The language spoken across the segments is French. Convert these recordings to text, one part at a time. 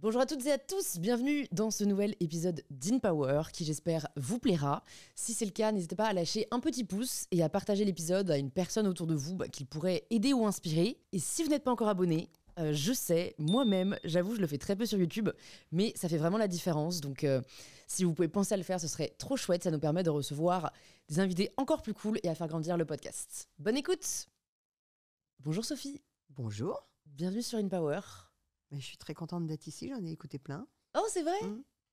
Bonjour à toutes et à tous, bienvenue dans ce nouvel épisode d'InPower qui j'espère vous plaira. Si c'est le cas, n'hésitez pas à lâcher un petit pouce et à partager l'épisode à une personne autour de vous qui pourrait aider ou inspirer. Et si vous n'êtes pas encore abonné, je sais, moi-même, j'avoue, je le fais très peu sur YouTube, mais ça fait vraiment la différence. Donc si vous pouvez penser à le faire, ce serait trop chouette, ça nous permet de recevoir des invités encore plus cool et à faire grandir le podcast. Bonne écoute! Bonjour Sophie. Bonjour. Bienvenue sur InPower. Mais je suis très contente d'être ici, j'en ai écouté plein. Oh, c'est vrai?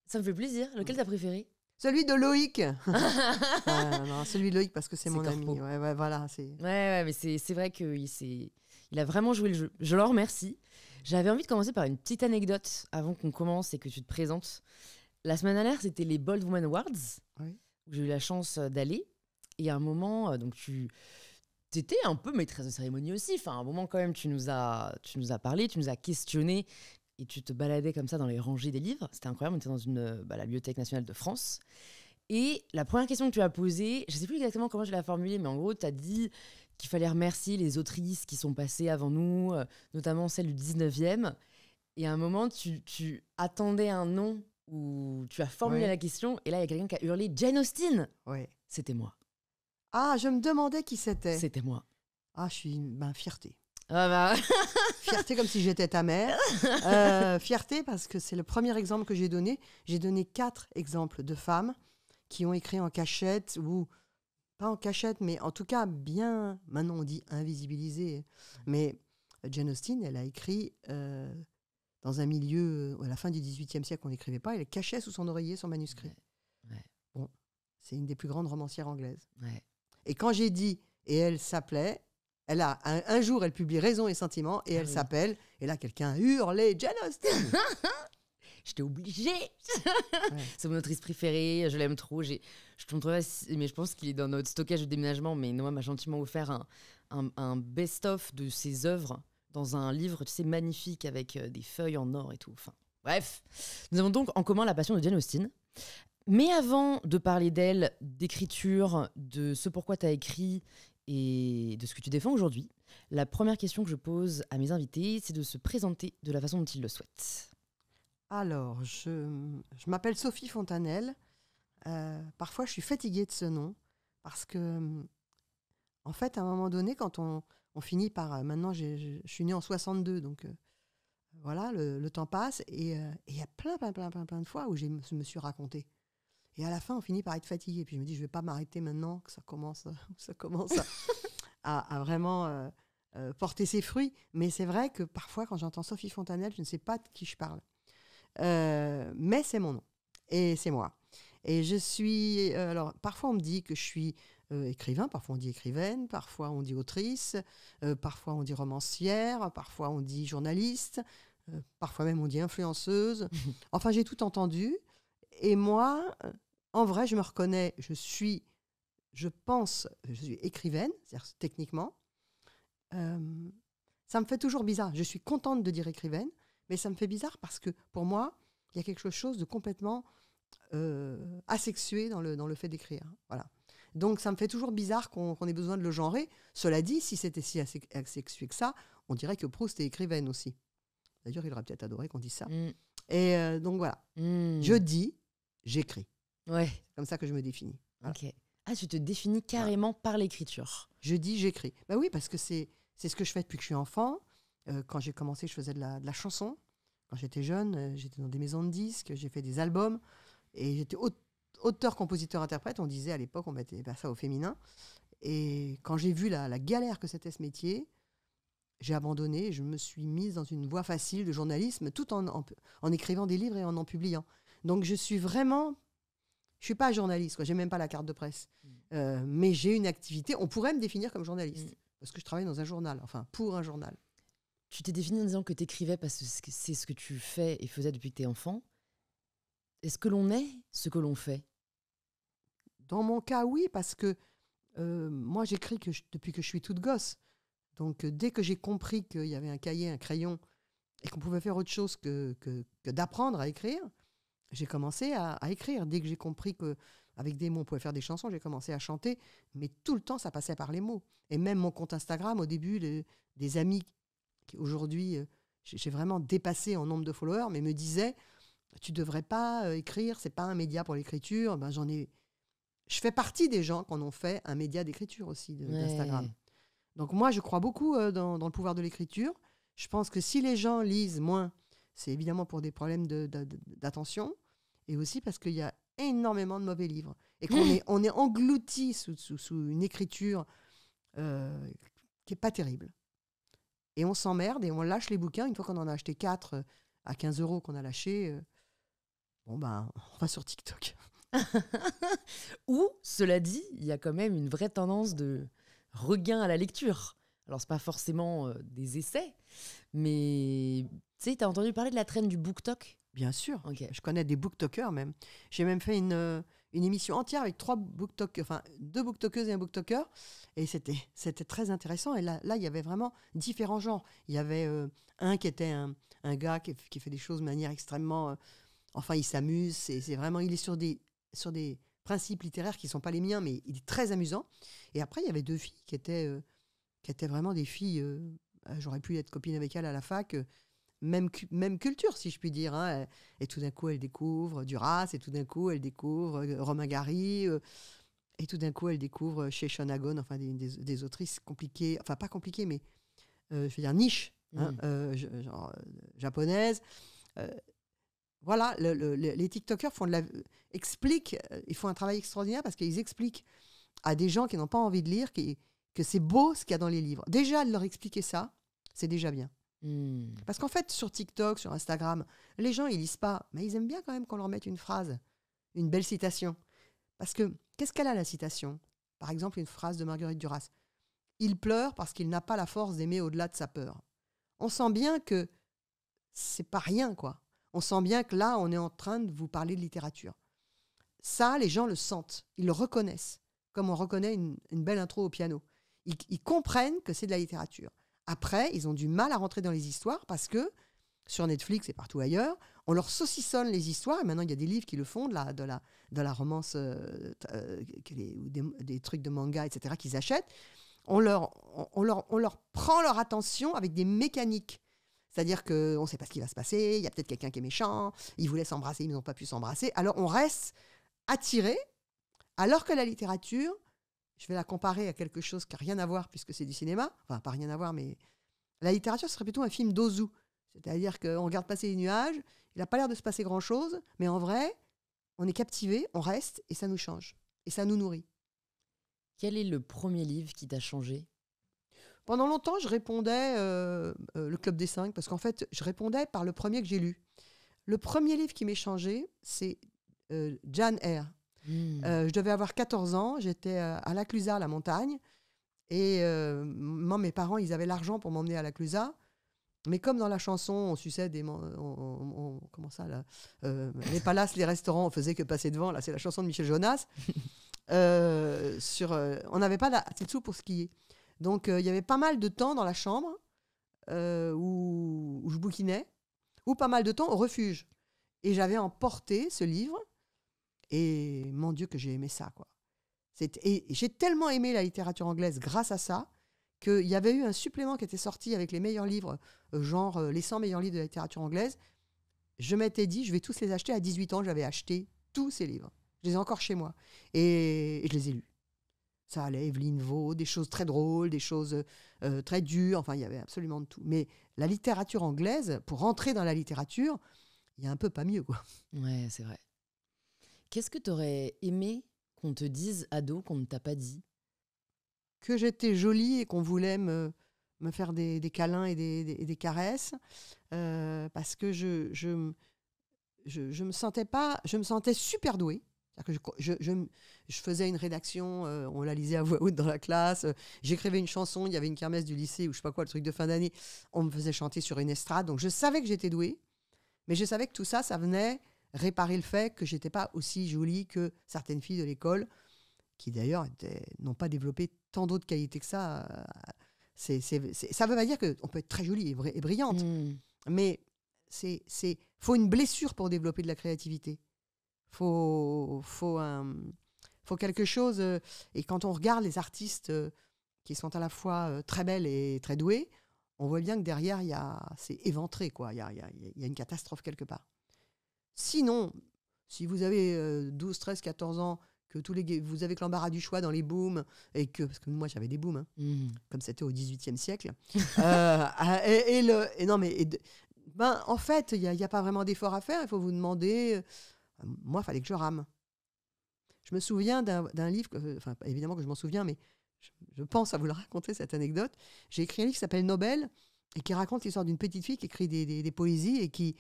Ça me fait plaisir. Lequel t'as préféré? Celui de Loïc. Non, celui de Loïc parce que c'est mon ami. corpo. Ouais, voilà. Ouais, mais c'est vrai qu'il a vraiment joué le jeu. Je le remercie. J'avais envie de commencer par une petite anecdote avant qu'on commence et que tu te présentes. La semaine dernière, c'était les Bold Woman Awards, Oui. où j'ai eu la chance d'aller. Et à un moment, donc tu étais un peu maîtresse de cérémonie aussi. Enfin, à un moment, quand même, tu nous as parlé, tu nous as questionné et tu te baladais comme ça dans les rangées des livres. C'était incroyable. On était dans la Bibliothèque nationale de France. Et la première question que tu as posée, je ne sais plus exactement comment tu l'as formulée, mais en gros, tu as dit qu'il fallait remercier les autrices qui sont passées avant nous, notamment celle du 19e. Et à un moment, tu attendais un nom où tu as formulé la question. Et là, il y a quelqu'un qui a hurlé « Jane Austen !» Ouais. C'était moi. Ah, je me demandais qui c'était. C'était moi. Ah, je suis fierté. Ah bah... Fierté comme si j'étais ta mère. Fierté parce que c'est le premier exemple que j'ai donné. J'ai donné 4 exemples de femmes qui ont écrit en cachette ou pas en cachette, mais en tout cas bien, maintenant on dit invisibilisé. Mais Jane Austen, elle a écrit dans un milieu, à la fin du XVIIIe siècle, on n'écrivait pas, elle cachait sous son oreiller son manuscrit. Ouais. Bon, c'est une des plus grandes romancières anglaises. Ouais. Et quand j'ai dit, et elle s'appelait, elle a un jour, elle publie Raison et Sentiment, et elle s'appelle, et là quelqu'un a hurlé, Jane Austen. J'étais obligée. C'est mon autrice préférée, je l'aime trop. Je mais je pense qu'il est dans notre stockage de déménagement. Mais Noah m'a gentiment offert un best-of de ses œuvres dans un livre, tu sais, magnifique avec des feuilles en or et tout. Enfin, bref, nous avons donc en commun la passion de Jane Austen. Mais avant de parler d'elle, d'écriture, de ce pourquoi tu as écrit et de ce que tu défends aujourd'hui, la première question que je pose à mes invités, c'est de se présenter de la façon dont ils le souhaitent. Alors, je m'appelle Sophie Fontanelle. Parfois, je suis fatiguée de ce nom parce que, en fait, à un moment donné, quand on finit par... maintenant, je suis née en 62, donc voilà, le temps passe. Et il y a plein de fois où je me suis racontée. Et à la fin, on finit par être fatigué. Puis je me dis, je ne vais pas m'arrêter maintenant que ça commence à vraiment porter ses fruits. Mais c'est vrai que parfois, quand j'entends Sophie Fontanelle, je ne sais pas de qui je parle. Mais c'est mon nom. Et c'est moi. Et je suis... alors, parfois, on me dit que je suis écrivain. Parfois, on dit écrivaine. Parfois, on dit autrice. Parfois, on dit romancière. Parfois, on dit journaliste. Parfois même, on dit influenceuse. Enfin, j'ai tout entendu. Et moi... en vrai, je me reconnais, je suis écrivaine, c'est-à-dire techniquement. Ça me fait toujours bizarre. Je suis contente de dire écrivaine, mais ça me fait bizarre parce que pour moi, il y a quelque chose de complètement asexué dans le fait d'écrire. Voilà. Donc ça me fait toujours bizarre qu'on ait besoin de le genrer. Cela dit, si c'était si asexué que ça, on dirait que Proust est écrivaine aussi. D'ailleurs, il aurait peut-être adoré qu'on dise ça. Et donc voilà. Je dis, j'écris. Ouais. C'est comme ça que je me définis. Voilà. Ok. Ah, tu te définis carrément par l'écriture. Je dis, j'écris. Ben oui, parce que c'est ce que je fais depuis que je suis enfant. Quand j'ai commencé, je faisais de la chanson. Quand j'étais jeune, j'étais dans des maisons de disques, j'ai fait des albums. Et j'étais auteur, compositeur, interprète. On disait à l'époque, on mettait ça au féminin. Et quand j'ai vu la galère que c'était ce métier, j'ai abandonné. Je me suis mise dans une voie facile de journalisme, tout en écrivant des livres et en publiant. Donc je suis vraiment... je ne suis pas journaliste, je n'ai même pas la carte de presse. Mais j'ai une activité, on pourrait me définir comme journaliste, parce que je travaille dans un journal, enfin pour un journal. Tu t'es défini en disant que tu écrivais parce que c'est ce que tu fais et faisais depuis que tu es enfant. Est-ce que l'on est ce que l'on fait? Dans mon cas, oui, parce que moi j'écris depuis que je suis toute gosse. Donc dès que j'ai compris qu'il y avait un cahier, un crayon, et qu'on pouvait faire autre chose que d'apprendre à écrire, j'ai commencé à écrire. Dès que j'ai compris qu'avec des mots, on pouvait faire des chansons, j'ai commencé à chanter. Mais tout le temps, ça passait par les mots. Et même mon compte Instagram, au début, des amis qui aujourd'hui, j'ai vraiment dépassé en nombre de followers, mais me disait, tu devrais pas écrire, c'est pas un média pour l'écriture. Ben, je fais partie des gens qui en ont fait un média d'écriture aussi d'Instagram. Donc moi, je crois beaucoup dans le pouvoir de l'écriture. Je pense que si les gens lisent moins, c'est évidemment pour des problèmes d'attention, et aussi parce qu'il y a énormément de mauvais livres, et on est englouti sous une écriture qui n'est pas terrible. Et on s'emmerde, et on lâche les bouquins. Une fois qu'on en a acheté 4 à 15 € qu'on a lâché, on va sur TikTok. Ou, cela dit, il y a quand même une vraie tendance de regain à la lecture. Alors, c'est pas forcément des essais, mais tu sais, t'as entendu parler de la traîne du BookTok? Bien sûr, Ok. je connais des booktokers même. J'ai même fait une émission entière avec 3 booktokers, enfin 2 booktokeuses et un booktoker, et c'était très intéressant. Et là, il y avait vraiment différents genres. Il y avait un qui était un gars qui fait des choses de manière extrêmement... enfin, il s'amuse, c'est vraiment... Il est sur des principes littéraires qui ne sont pas les miens, mais il est très amusant. Et après, il y avait 2 filles qui étaient vraiment des filles... j'aurais pu être copine avec elles à la fac... Même culture, si je puis dire. Hein. Et tout d'un coup, elle découvre Duras, et tout d'un coup, elle découvre Romain Gary, et tout d'un coup, elle découvre chez Shonagon, enfin des autrices compliquées, enfin pas compliquées, mais je veux dire niche, hein, genre japonaise. Voilà, les TikTokers expliquent, ils font un travail extraordinaire parce qu'ils expliquent à des gens qui n'ont pas envie de lire que c'est beau ce qu'il y a dans les livres. Déjà, de leur expliquer ça, c'est déjà bien. Parce qu'en fait, sur TikTok, sur Instagram, les gens, ils lisent pas, mais ils aiment bien quand même qu'on leur mette une phrase, une belle citation. Parce que, qu'est-ce qu'elle a, la citation? Par exemple, une phrase de Marguerite Duras. « Il pleure parce qu'il n'a pas la force d'aimer au-delà de sa peur. » On sent bien que c'est pas rien, quoi. On sent bien que là, on est en train de vous parler de littérature. Ça, les gens le sentent, ils le reconnaissent, comme on reconnaît une belle intro au piano. Ils comprennent que c'est de la littérature. Après, ils ont du mal à rentrer dans les histoires parce que, sur Netflix et partout ailleurs, on leur saucissonne les histoires. Et maintenant, il y a des livres qui le font, de la romance, des trucs de manga, etc., qu'ils achètent. On leur prend leur attention avec des mécaniques. C'est-à-dire qu'on ne sait pas ce qui va se passer, il y a peut-être quelqu'un qui est méchant, ils voulaient s'embrasser, ils n'ont pas pu s'embrasser. Alors, on reste attiré, alors que la littérature... Je vais la comparer à quelque chose qui n'a rien à voir, puisque c'est du cinéma. Enfin, pas rien à voir, mais la littérature serait plutôt un film d'Ozu. C'est-à-dire qu'on regarde passer les nuages, il n'a pas l'air de se passer grand-chose, mais en vrai, on est captivé, on reste, et ça nous change. Et ça nous nourrit. Quel est le premier livre qui t'a changé? Pendant longtemps, je répondais le Club des 5, parce qu'en fait, je répondais par le premier que j'ai lu. Le premier livre qui m'est changé, c'est Jane Eyre. Je devais avoir 14 ans, j'étais à La Clusaz, la montagne, et moi, mes parents, ils avaient l'argent pour m'emmener à La Clusaz, mais comme dans la chanson, on suçait comment ça, là, les palaces, les restaurants, on faisait que passer devant, là, c'est la chanson de Michel Jonas, on n'avait pas assez de sous pour skier. Donc, il y avait pas mal de temps dans la chambre où je bouquinais, ou pas mal de temps au refuge. Et j'avais emporté ce livre. Et mon Dieu que j'ai aimé ça, quoi. Et j'ai tellement aimé la littérature anglaise grâce à ça qu'il y avait eu un supplément qui était sorti avec les meilleurs livres, genre les 100 meilleurs livres de la littérature anglaise. Je m'étais dit, je vais tous les acheter. À 18 ans, j'avais acheté tous ces livres. Je les ai encore chez moi. Et je les ai lus. Ça allait, Evelyn Waugh, des choses très drôles, des choses très dures. Enfin, il y avait absolument de tout. Mais la littérature anglaise, pour rentrer dans la littérature, il y a un peu pas mieux, quoi. Ouais, c'est vrai. Qu'est-ce que tu aurais aimé qu'on te dise ado qu'on ne t'a pas dit? Que j'étais jolie et qu'on voulait me faire des câlins et des caresses, parce que je me sentais pas, je me sentais super douée. C'est-à-dire que je faisais une rédaction, on la lisait à voix haute dans la classe, j'écrivais une chanson, il y avait une kermesse du lycée ou je sais pas quoi, le truc de fin d'année, on me faisait chanter sur une estrade, donc je savais que j'étais douée, mais je savais que tout ça, ça venait réparer le fait que j'étais pas aussi jolie que certaines filles de l'école, qui d'ailleurs n'ont pas développé tant d'autres qualités que ça. Ça veut pas dire qu'on peut être très jolie et brillante, mais faut une blessure pour développer de la créativité. Faut quelque chose. Et quand on regarde les artistes qui sont à la fois très belles et très douées, on voit bien que derrière, c'est éventré, quoi. Il y a une catastrophe quelque part. Sinon, si vous avez 12, 13, 14 ans, que vous avez que l'embarras du choix dans les booms, parce que moi j'avais des booms, hein, comme c'était au XVIIIe siècle. En fait, il n'y a pas vraiment d'effort à faire, il faut vous demander. Moi, il fallait que je rame. Je me souviens d'un livre, évidemment que je m'en souviens, mais je pense à vous le raconter, cette anecdote. J'ai écrit un livre qui s'appelle Nobel, et qui raconte l'histoire d'une petite fille qui écrit des poésies, et qui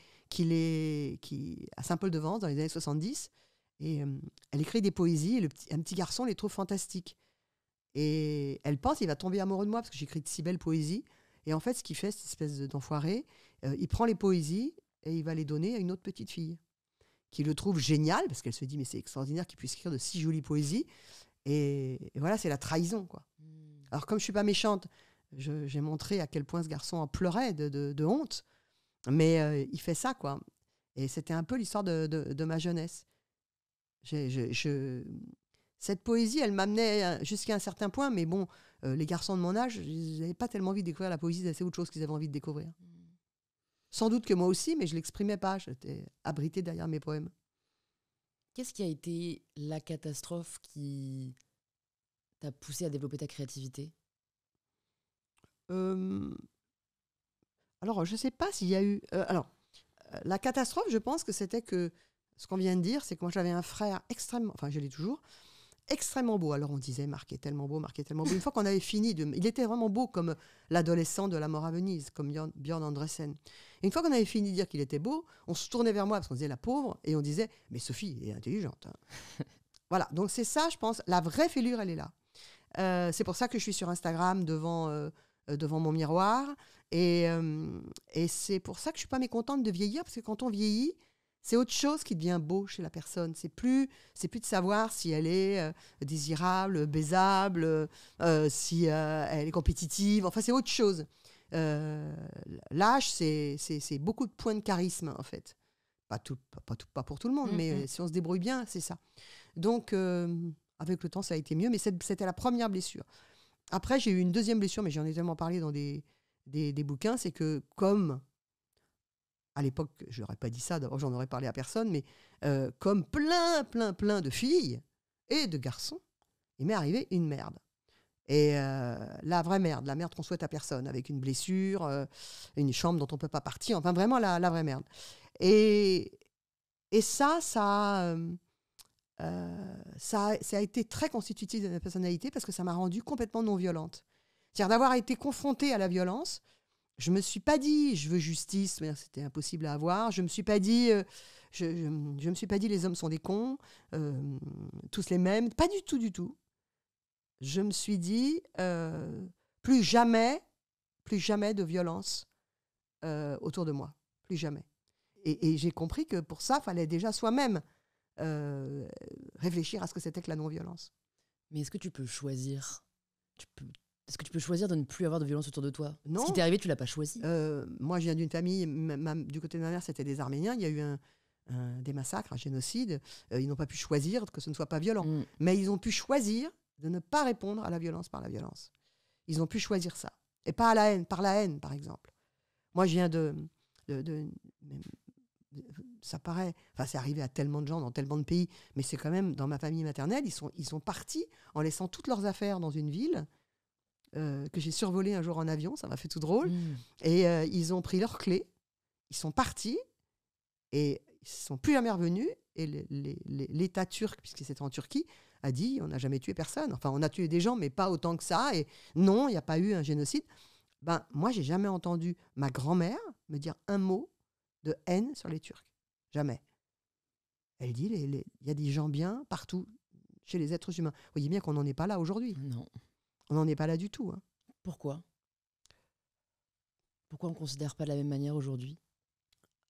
à Saint-Paul-de-Vence, dans les années 70, et elle écrit des poésies, et un petit garçon les trouve fantastiques. Et elle pense qu'il va tomber amoureux de moi, parce que j'écris de si belles poésies. Et en fait, ce qu'il fait, cette espèce d'enfoiré, il prend les poésies, et il va les donner à une autre petite fille, qui le trouve génial, parce qu'elle se dit, mais c'est extraordinaire qu'il puisse écrire de si jolies poésies. Et voilà, c'est la trahison, quoi. Alors, comme je ne suis pas méchante, j'ai montré à quel point ce garçon en pleurait de honte, mais il fait ça, quoi. Et c'était un peu l'histoire de ma jeunesse. Cette poésie, elle m'amenait jusqu'à un certain point, mais bon, les garçons de mon âge, ils n'avaient pas tellement envie de découvrir la poésie, c'est autre chose qu'ils avaient envie de découvrir. Sans doute que moi aussi, mais je ne l'exprimais pas, j'étais abritée derrière mes poèmes. Qu'est-ce qui a été la catastrophe qui t'a poussé à développer ta créativité ? Alors, je ne sais pas s'il y a eu... la catastrophe, je pense que c'était que... Ce qu'on vient de dire, c'est que moi, j'avais un frère extrêmement... Enfin, je l'ai toujours. Extrêmement beau. Alors, on disait, Marc est tellement beau, Marc est tellement beau. Une fois qu'on avait fini, il était vraiment beau comme l'adolescent de La Mort à Venise, comme Björn Andresen. Et une fois qu'on avait fini de dire qu'il était beau, on se tournait vers moi, parce qu'on disait la pauvre, et on disait, mais Sophie est intelligente. Hein. Voilà, donc c'est ça, je pense. La vraie fêlure, elle est là. C'est pour ça que je suis sur Instagram devant mon miroir. Et c'est pour ça que je ne suis pas mécontente de vieillir, parce que quand on vieillit, c'est autre chose qui devient beau chez la personne. C'est plus de savoir si elle est désirable, baisable, si elle est compétitive. Enfin, c'est autre chose. L'âge, c'est beaucoup de points de charisme, en fait. Pas pour tout le monde, mais si on se débrouille bien, c'est ça. Donc, avec le temps, ça a été mieux, mais c'était la première blessure. Après, j'ai eu une deuxième blessure, mais j'en ai tellement parlé dans des bouquins, c'est que comme... À l'époque, je n'aurais pas dit ça, d'abord j'en aurais parlé à personne, mais comme plein de filles et de garçons, il m'est arrivé une merde. Et la vraie merde, la merde qu'on souhaite à personne, avec une blessure, une chambre dont on ne peut pas partir, enfin vraiment la vraie merde. Et ça a été très constitutif de ma personnalité, parce que ça m'a rendue complètement non-violente. C'est-à-dire d'avoir été confrontée à la violence. Je me suis pas dit je veux justice, c'était impossible à avoir. Je me suis pas dit je me suis pas dit les hommes sont des cons, tous les mêmes, pas du tout. Je me suis dit plus jamais de violence autour de moi, plus jamais. Et j'ai compris que pour ça, fallait déjà soi-même réfléchir à ce que c'était que la non-violence. Mais est-ce que tu peux choisir ? Est-ce que tu peux choisir de ne plus avoir de violence autour de toi ? Non. Ce qui t'est arrivé, tu l'as pas choisi. Moi, je viens d'une famille, du côté de ma mère, c'était des Arméniens. Il y a eu des massacres, un génocide. Ils n'ont pas pu choisir que ce ne soit pas violent. Mais ils ont pu choisir de ne pas répondre à la violence par la violence. Ils ont pu choisir ça. Et pas à la haine, par la haine, par exemple. Moi, je viens ça paraît... Enfin, c'est arrivé à tellement de gens dans tellement de pays, mais c'est quand même, dans ma famille maternelle, ils sont partis en laissant toutes leurs affaires dans une ville... que j'ai survolé un jour en avion, ça m'a fait tout drôle. Et ils ont pris leurs clés, ils sont partis, et ils ne sont plus jamais revenus. Et l'État turc, puisque c'était en Turquie, a dit on n'a jamais tué personne. Enfin, on a tué des gens, mais pas autant que ça. Et non, il n'y a pas eu un génocide. Moi, j'ai jamais entendu ma grand-mère me dire un mot de haine sur les Turcs. Jamais. Elle dit il y a des gens bien partout, chez les êtres humains. Vous voyez bien qu'on n'en est pas là aujourd'hui. Non. On n'en est pas là du tout. Hein. Pourquoi on ne considère pas de la même manière aujourd'hui ?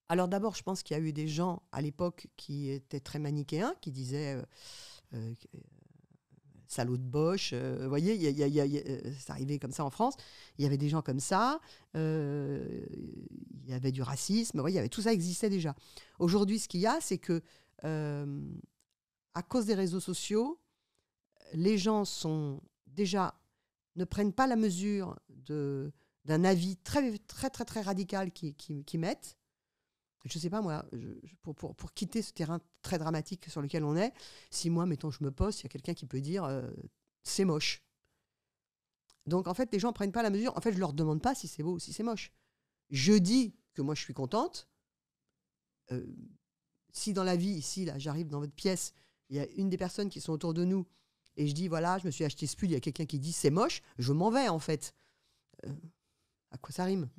Alors d'abord, je pense qu'il y a eu des gens à l'époque qui étaient très manichéens, qui disaient salaud de Bosch. Vous voyez, c'est arrivé comme ça en France. Il y avait des gens comme ça. Il y avait du racisme. Vous voyez, tout ça existait déjà. Aujourd'hui, ce qu'il y a, c'est que à cause des réseaux sociaux, les gens sont déjà ne prennent pas la mesure de d'un avis très, très, très, très radical qui mettent. Je ne sais pas, moi, pour quitter ce terrain très dramatique sur lequel on est, si moi, mettons, je me poste, il y a quelqu'un qui peut dire c'est moche. Donc, en fait, les gens ne prennent pas la mesure. En fait, je ne leur demande pas si c'est beau ou si c'est moche. Je dis que moi, je suis contente. Si dans la vie, ici, là, j'arrive dans votre pièce, il y a une des personnes qui sont autour de nous, et je dis, voilà, je me suis acheté ce pull, il y a quelqu'un qui dit c'est moche, je m'en vais, en fait. À quoi ça rime ?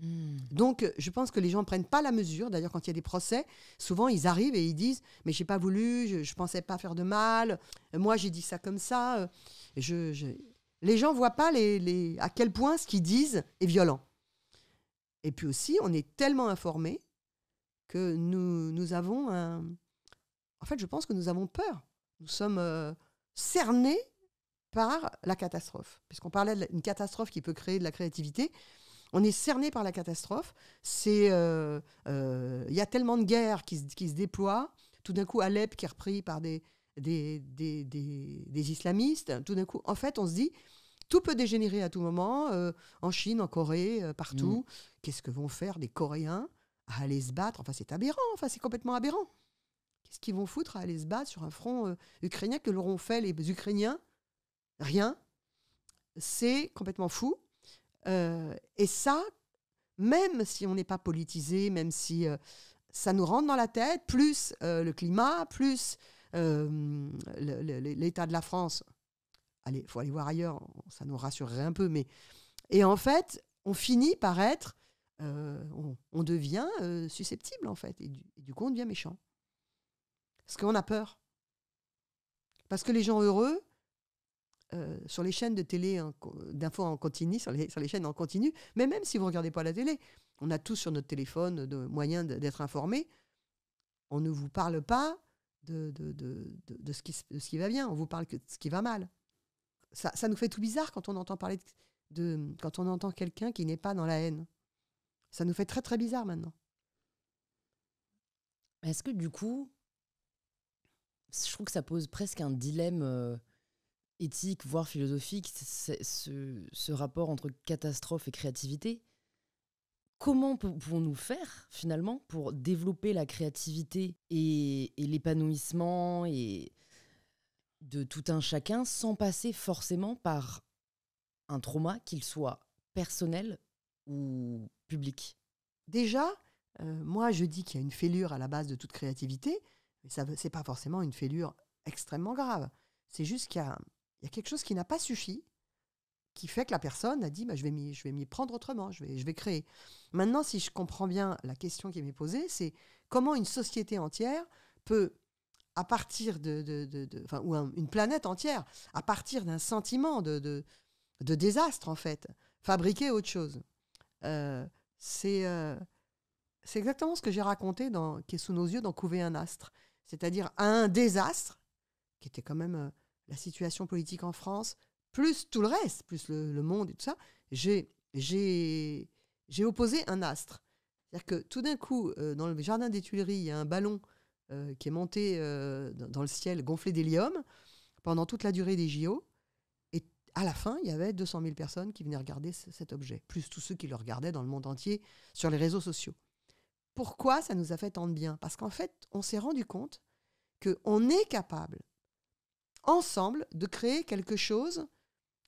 Donc, je pense que les gens ne prennent pas la mesure. D'ailleurs, quand il y a des procès, souvent, ils arrivent et ils disent « Mais je n'ai pas voulu, je ne pensais pas faire de mal. Moi, j'ai dit ça comme ça. » Les gens ne voient pas à quel point ce qu'ils disent est violent. Et puis aussi, on est tellement informés que nous avons En fait, je pense que nous avons peur. Nous sommes cernés par la catastrophe. Puisqu'on parlait d'une catastrophe qui peut créer de la créativité, on est cerné par la catastrophe. Il y a tellement de guerres qui se déploient. Tout d'un coup, Alep qui est repris par des islamistes. Tout d'un coup, en fait, on se dit, tout peut dégénérer à tout moment. En Chine, en Corée, partout. Qu'est-ce que vont faire des Coréens à aller se battre ? Enfin, c'est aberrant. Enfin, c'est complètement aberrant. Qu'est-ce qu'ils vont foutre à aller se battre sur un front ukrainien que leur ont fait les Ukrainiens ? Rien. C'est complètement fou. Et ça, même si on n'est pas politisé, même si ça nous rentre dans la tête, plus le climat, plus l'état de la France, allez, il faut aller voir ailleurs, ça nous rassurerait un peu. Et en fait, on finit par être, on devient susceptible, en fait, et du coup, on devient méchant. Parce qu'on a peur. Parce que les gens heureux, sur les chaînes de télé d'infos en continu, sur les chaînes en continu, mais même si vous ne regardez pas la télé, on a tous sur notre téléphone de moyens d'être informés. On ne vous parle pas de ce qui va bien, on vous parle que de ce qui va mal. Ça nous fait tout bizarre quand on entend parler quand on entend quelqu'un qui n'est pas dans la haine. Ça nous fait très très bizarre maintenant. Est-ce que du coup, je trouve que ça pose presque un dilemme éthique, voire philosophique, ce rapport entre catastrophe et créativité. Comment pouvons-nous faire, finalement, pour développer la créativité et l'épanouissement et de tout un chacun sans passer forcément par un trauma, qu'il soit personnel ou public ? Déjà, moi, je dis qu'il y a une fêlure à la base de toute créativité, mais ce n'est pas forcément une fêlure extrêmement grave. C'est juste qu'il y a quelque chose qui n'a pas suffi, qui fait que la personne a dit je vais m'y prendre autrement, je vais créer. Maintenant, si je comprends bien la question qui m'est posée, c'est comment une société entière peut, à partir ou une planète entière, à partir d'un sentiment de désastre, en fait, fabriquer autre chose. C'est exactement ce que j'ai raconté qui est sous nos yeux dans Couver un astre. C'est-à-dire un désastre, qui était quand même la situation politique en France, plus tout le reste, plus le monde et tout ça, j'ai opposé un astre. C'est-à-dire que tout d'un coup, dans le jardin des Tuileries, il y a un ballon qui est monté dans le ciel, gonflé d'hélium, pendant toute la durée des JO. Et à la fin, il y avait 200 000 personnes qui venaient regarder cet objet, plus tous ceux qui le regardaient dans le monde entier sur les réseaux sociaux. Pourquoi ça nous a fait tant de bien ? Parce qu'en fait, on s'est rendu compte qu'on est capable, ensemble, de créer quelque chose,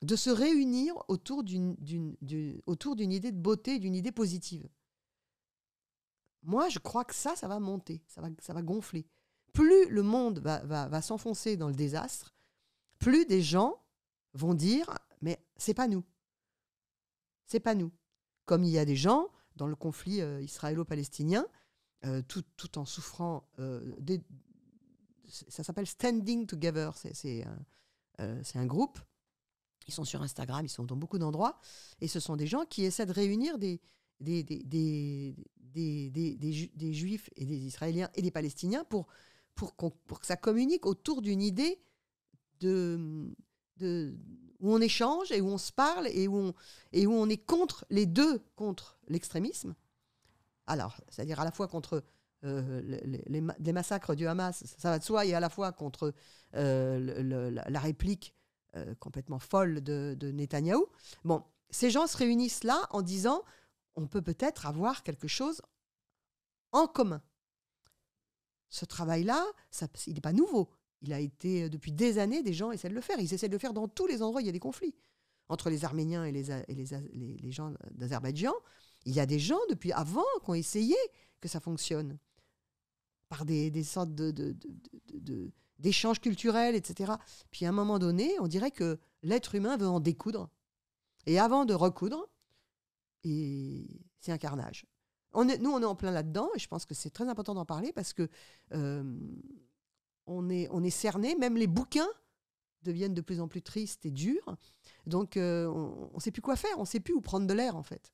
de se réunir autour d'une idée de beauté, d'une idée positive. Moi, je crois que ça va monter, ça va gonfler. Plus le monde va s'enfoncer dans le désastre, plus des gens vont dire « mais c'est pas nous ». C'est pas nous. Comme il y a des gens dans le conflit israélo-palestinien, tout en souffrant, ça s'appelle Standing Together, c'est un groupe, ils sont sur Instagram, ils sont dans beaucoup d'endroits, et ce sont des gens qui essaient de réunir des Juifs et des Israéliens et des Palestiniens pour que ça communique autour d'une idée où on échange et où on se parle et où on est contre l'extrémisme. Alors, c'est-à-dire à la fois contre les massacres du Hamas, ça va de soi, et à la fois contre la réplique complètement folle de Netanyahou. Bon, ces gens se réunissent là en disant on peut peut-être avoir quelque chose en commun. Ce travail-là, il n'est pas nouveau. Il a été, depuis des années, des gens essaient de le faire. Ils essaient de le faire dans tous les endroits où il y a des conflits. Entre les Arméniens et les gens d'Azerbaïdjan, il y a des gens, depuis avant, qui ont essayé que ça fonctionne. Par des sortes d'échanges culturels, etc. Puis à un moment donné, on dirait que l'être humain veut en découdre. Et avant de recoudre, c'est un carnage. Nous, on est en plein là-dedans, et je pense que c'est très important d'en parler parce que on est cerné, même les bouquins deviennent de plus en plus tristes et durs. Donc, on ne sait plus quoi faire, on ne sait plus où prendre de l'air, en fait.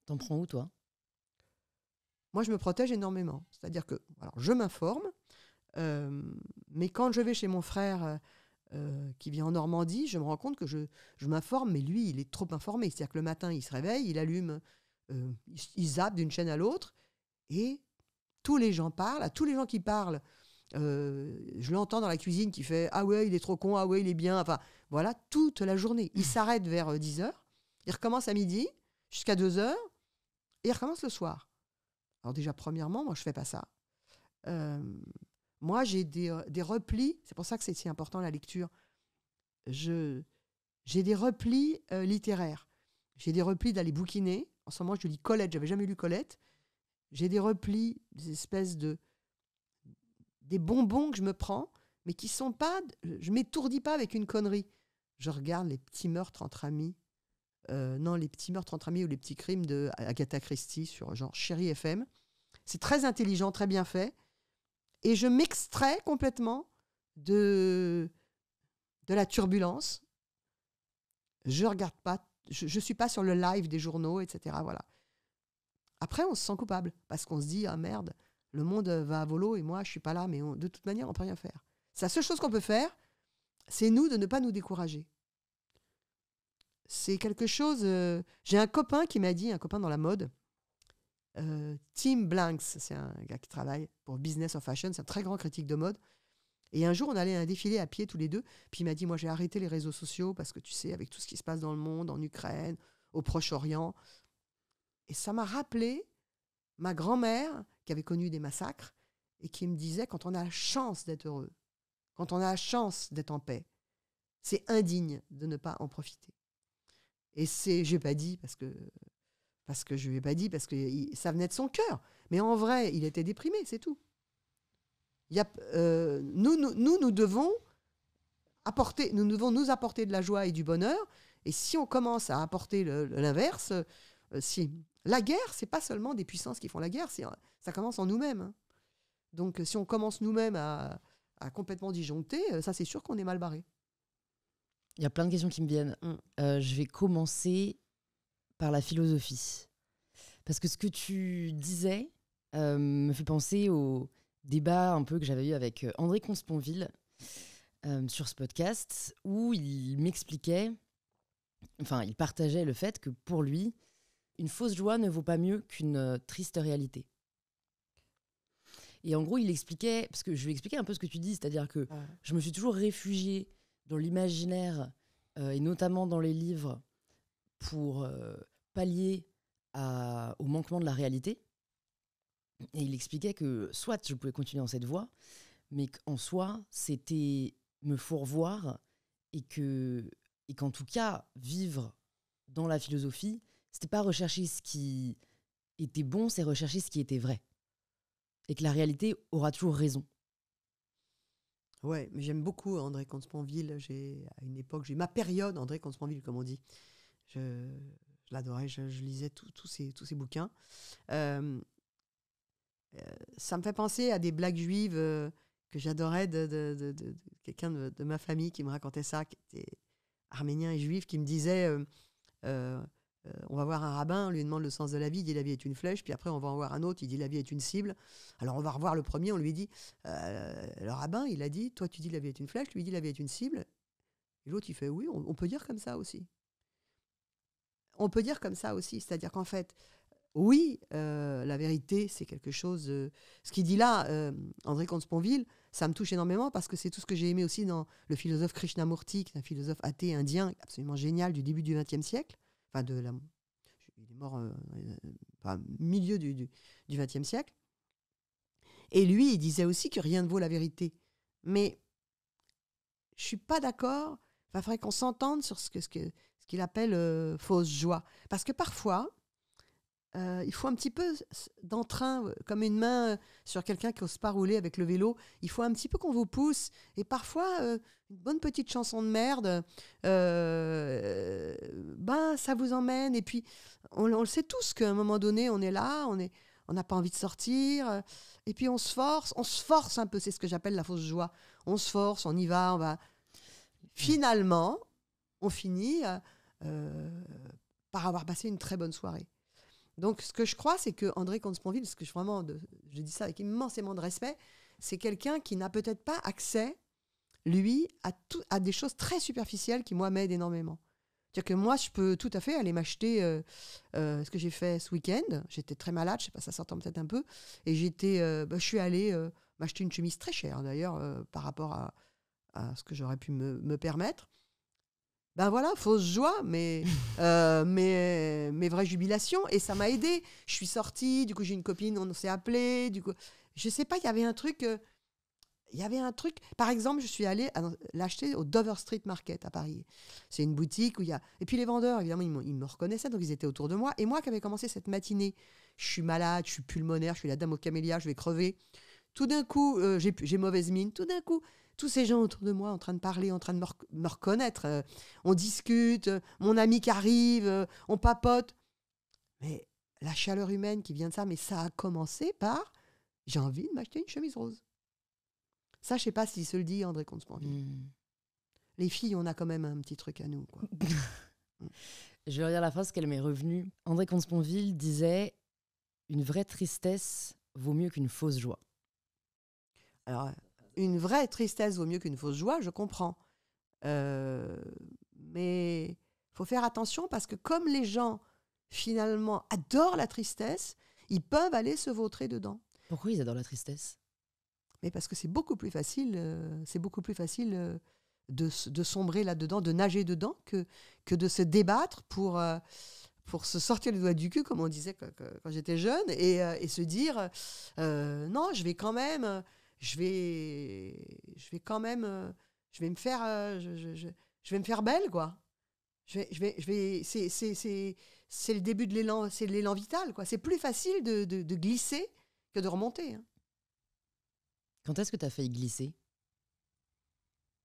T'en prends où, toi ? Moi, je me protège énormément. C'est-à-dire que, alors, je m'informe, mais quand je vais chez mon frère qui vit en Normandie, je me rends compte que je m'informe, mais lui, il est trop informé. C'est-à-dire que le matin, il se réveille, il allume, il zappe d'une chaîne à l'autre, et tous les gens parlent. À tous les gens qui parlent, je l'entends dans la cuisine qui fait « Ah ouais, il est trop con, ah ouais, il est bien ». Enfin, voilà, toute la journée. Il s'arrête vers 10h, il recommence à midi, jusqu'à 2h, et il recommence le soir. Alors déjà, premièrement, moi, je ne fais pas ça. Moi, j'ai des replis. C'est pour ça que c'est si important, la lecture. J'ai des replis littéraires. J'ai des replis d'aller bouquiner. En ce moment, je lis Colette. Je n'avais jamais lu Colette. J'ai des replis, des espèces des bonbons que je me prends, mais qui ne sont pas... Je ne m'étourdis pas avec une connerie. Je regarde les petits meurtres entre amis. Non, les petits meurtres entre amis ou les petits crimes de Agatha Christie sur genre Chérie FM. C'est très intelligent, très bien fait. Et je m'extrais complètement de la turbulence. Je regarde pas, je suis pas sur le live des journaux, etc. Voilà. Après, on se sent coupable parce qu'on se dit ah merde, le monde va à volo et moi je suis pas là, mais de toute manière on peut rien faire. C'est la seule chose qu'on peut faire, c'est nous de ne pas nous décourager. C'est quelque chose. J'ai un copain qui m'a dit, un copain dans la mode. Tim Blanks, c'est un gars qui travaille pour Business of Fashion, c'est un très grand critique de mode. Et un jour, on allait à un défilé à pied tous les deux. Puis il m'a dit, moi, j'ai arrêté les réseaux sociaux parce que tu sais, avec tout ce qui se passe dans le monde, en Ukraine, au Proche-Orient. Et ça m'a rappelé ma grand-mère qui avait connu des massacres et qui me disait, quand on a la chance d'être heureux, quand on a la chance d'être en paix, c'est indigne de ne pas en profiter. Et je n'ai pas dit parce que je lui ai pas dit, parce que ça venait de son cœur. Mais en vrai, il était déprimé, c'est tout. Nous devons nous apporter de la joie et du bonheur. Et si on commence à apporter l'inverse, la guerre, c'est pas seulement des puissances qui font la guerre, ça commence en nous-mêmes. Hein. Donc, si on commence nous-mêmes à complètement disjoncter, ça, c'est sûr qu'on est mal barré. Il y a plein de questions qui me viennent. Je vais commencer par la philosophie. Parce que ce que tu disais me fait penser au débat un peu que j'avais eu avec André Consponville sur ce podcast, où il m'expliquait, enfin, il partageait le fait que pour lui, une fausse joie ne vaut pas mieux qu'une triste réalité. Et en gros, il expliquait, parce que je lui expliquais un peu ce que tu dis, c'est-à-dire que je me suis toujours réfugiée dans l'imaginaire, et notamment dans les livres, pour pallier au manquement de la réalité. Et il expliquait que soit je pouvais continuer dans cette voie, mais qu'en soi, c'était me fourvoire et qu'en tout cas, vivre dans la philosophie, c'était pas rechercher ce qui était bon, c'est rechercher ce qui était vrai. Et que la réalité aura toujours raison. Ouais, mais j'aime beaucoup André Consponville. À une époque, j'ai ma période André Consponville, comme on dit. Je l'adorais, je lisais tous ces bouquins. Ça me fait penser à des blagues juives que j'adorais de quelqu'un de ma famille qui me racontait ça, qui était arménien et juif, qui me disait on va voir un rabbin, on lui demande le sens de la vie, il dit la vie est une flèche, puis après on va en voir un autre, il dit la vie est une cible. Alors on va revoir le premier, on lui dit le rabbin, il a dit toi tu dis la vie est une flèche, lui il dit la vie est une cible. Et l'autre il fait oui, on peut dire comme ça aussi. On peut dire comme ça aussi, c'est-à-dire qu'en fait, oui, la vérité, c'est quelque chose... ce qu'il dit là, André Consponville, ça me touche énormément parce que c'est tout ce que j'ai aimé aussi dans le philosophe Krishnamurti, qui est un philosophe athée indien absolument génial du début du XXe siècle. Enfin, il est mort milieu du XXe siècle. Et lui, il disait aussi que rien ne vaut la vérité. Mais je ne suis pas d'accord. Il faudrait qu'on s'entende sur ce qu'il appelle fausse joie. Parce que parfois, il faut un petit peu d'entrain, comme une main sur quelqu'un qui n'ose pas rouler avec le vélo. Il faut un petit peu qu'on vous pousse. Et parfois, une bonne petite chanson de merde, ça vous emmène. Et puis, on le sait tous qu'à un moment donné, on est là, on n'a pas envie de sortir. Et puis, on se force un peu. C'est ce que j'appelle la fausse joie. On se force, on y va, on va. Finalement, on finit par avoir passé une très bonne soirée. Donc, ce que je crois, c'est que André Comte-Sponville, parce que je dis ça avec immensément de respect, c'est quelqu'un qui n'a peut-être pas accès, lui, à des choses très superficielles qui, moi, m'aident énormément. C'est-à-dire que moi, je peux tout à fait aller m'acheter ce que j'ai fait ce week-end. J'étais très malade, je ne sais pas, ça s'entend peut-être un peu. Et je suis allée m'acheter une chemise très chère, d'ailleurs, par rapport à ce que j'aurais pu me permettre. Ben voilà, fausse joie, mais vraie jubilation. Et ça m'a aidée. Je suis sortie, du coup, j'ai une copine, on s'est appelé. Du coup, je sais pas, il y avait un truc. Par exemple, je suis allée l'acheter au Dover Street Market à Paris. C'est une boutique où il y a. Et puis les vendeurs, évidemment, ils me reconnaissaient, donc ils étaient autour de moi. Et moi qui avais commencé cette matinée, je suis malade, je suis pulmonaire, je suis la dame aux camélias, je vais crever. Tout d'un coup, j'ai mauvaise mine. Tout d'un coup, tous ces gens autour de moi en train de parler, en train de me reconnaître. On discute, mon ami qui arrive, on papote. Mais la chaleur humaine qui vient de ça, mais ça a commencé par j'ai envie de m'acheter une chemise rose. Ça, je ne sais pas s'il se le dit, André Comte-Sponville. Les filles, on a quand même un petit truc à nous, quoi. Je vais relire la phrase qu'elle m'est revenue. André Comte-Sponville disait « Une vraie tristesse vaut mieux qu'une fausse joie ». Alors, une vraie tristesse vaut mieux qu'une fausse joie, je comprends. Mais il faut faire attention parce que comme les gens, finalement, adorent la tristesse, ils peuvent aller se vautrer dedans. Pourquoi ils adorent la tristesse ? Mais parce que c'est beaucoup plus facile, de sombrer là-dedans, de nager dedans, que de se débattre pour se sortir les doigts du cul, comme on disait quand j'étais jeune, et se dire non, je vais me faire belle, quoi. C'est le début de l'élan, c'est l'élan vital, quoi. C'est plus facile de glisser que de remonter, hein. Quand est-ce que tu as failli glisser ?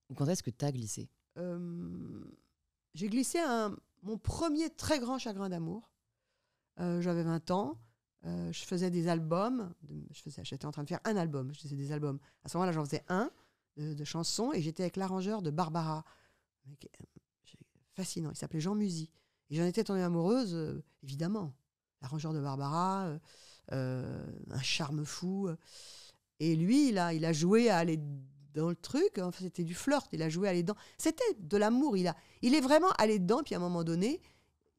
Ou quand est-ce que tu as glissé ? J'ai glissé mon premier très grand chagrin d'amour. J'avais 20 ans. Je faisais des albums. J'étais en train de faire un album. Je faisais des albums. À ce moment-là, j'en faisais un de chansons. Et j'étais avec l'arrangeur de Barbara. Fascinant. Il s'appelait Jean Musy. Et j'en étais tombée amoureuse, évidemment. L'arrangeur de Barbara, un charme fou. Et lui, il a joué à aller dans le truc. Enfin, c'était du flirt. Il a joué à aller dedans. C'était de l'amour. Il est vraiment allé dedans. Puis à un moment donné,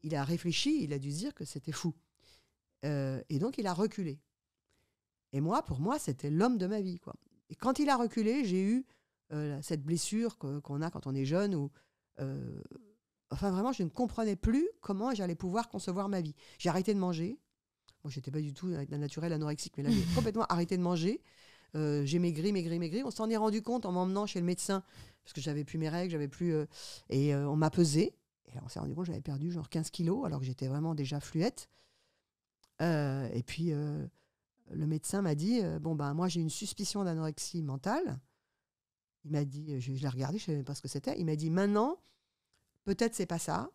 il a réfléchi. Il a dû se dire que c'était fou. Et donc, il a reculé. Et pour moi, c'était l'homme de ma vie, quoi. Et quand il a reculé, j'ai eu cette blessure qu'on a quand on est jeune. Enfin, vraiment, je ne comprenais plus comment j'allais pouvoir concevoir ma vie. J'ai arrêté de manger. Moi, je n'étais pas du tout d'un naturel anorexique, mais là, j'ai complètement arrêté de manger. J'ai maigri. On s'en est rendu compte en m'emmenant chez le médecin, parce que j'avais plus mes règles, on m'a pesé. Et là, on s'est rendu compte que j'avais perdu genre 15 kilos, alors que j'étais vraiment déjà fluette. Et puis, le médecin m'a dit, moi, j'ai une suspicion d'anorexie mentale. Il m'a dit, je l'ai regardé, je ne savais même pas ce que c'était. Il m'a dit, maintenant, peut-être c'est pas ça.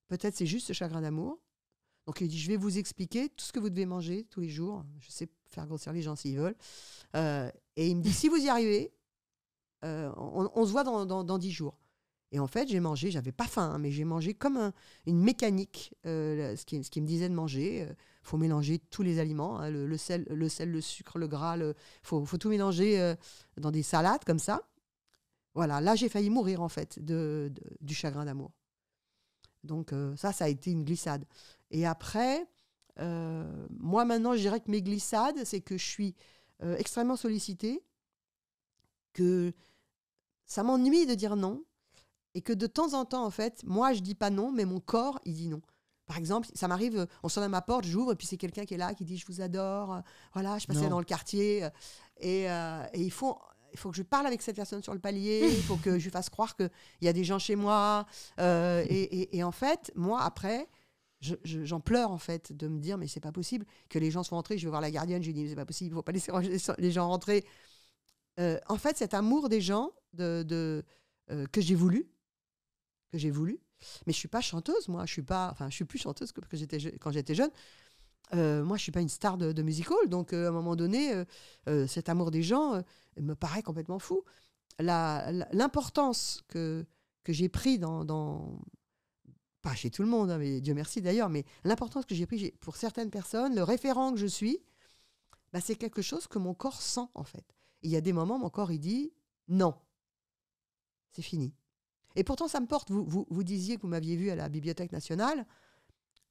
Peut-être c'est juste ce chagrin d'amour. Donc, il dit, je vais vous expliquer tout ce que vous devez manger tous les jours. Je sais faire grossir les gens s'ils veulent. Et il me dit, si vous y arrivez, on se voit dans 10 jours. Et en fait, j'ai mangé, j'avais pas faim, hein, mais j'ai mangé comme une mécanique, ce qui me disait de manger. Faut mélanger tous les aliments, hein, le sel, le sucre, le gras. Faut tout mélanger dans des salades comme ça. Voilà, là, j'ai failli mourir, en fait, du chagrin d'amour. Donc, ça a été une glissade. Et après, moi, maintenant, je dirais que mes glissades, c'est que je suis extrêmement sollicitée, que ça m'ennuie de dire non, et que de temps en temps, en fait, moi, je dis pas non, mais mon corps, il dit non. Par exemple, ça m'arrive, on sonne à ma porte, j'ouvre, et puis c'est quelqu'un qui est là, qui dit « je vous adore », voilà, je passais Non. dans le quartier, et il faut que je parle avec cette personne sur le palier, il faut que je lui fasse croire qu'il y a des gens chez moi, et en fait, moi, après, j'en pleure, en fait, de me dire « mais c'est pas possible que les gens soient rentrés », je vais voir la gardienne, je lui dis « c'est pas possible, il faut pas laisser les gens rentrer ». En fait, cet amour des gens que j'ai voulu, mais je suis pas chanteuse, moi. Je suis plus chanteuse que quand j'étais jeune. Moi, je suis pas une star de music hall, donc à un moment donné, cet amour des gens me paraît complètement fou. L'importance que j'ai pris pas chez tout le monde, hein, mais Dieu merci d'ailleurs, mais l'importance que j'ai pris pour certaines personnes, le référent que je suis, bah, c'est quelque chose que mon corps sent, en fait. Et il y a des moments, mon corps, il dit non, c'est fini. Et pourtant, ça me porte. Vous disiez que vous m'aviez vu à la Bibliothèque nationale.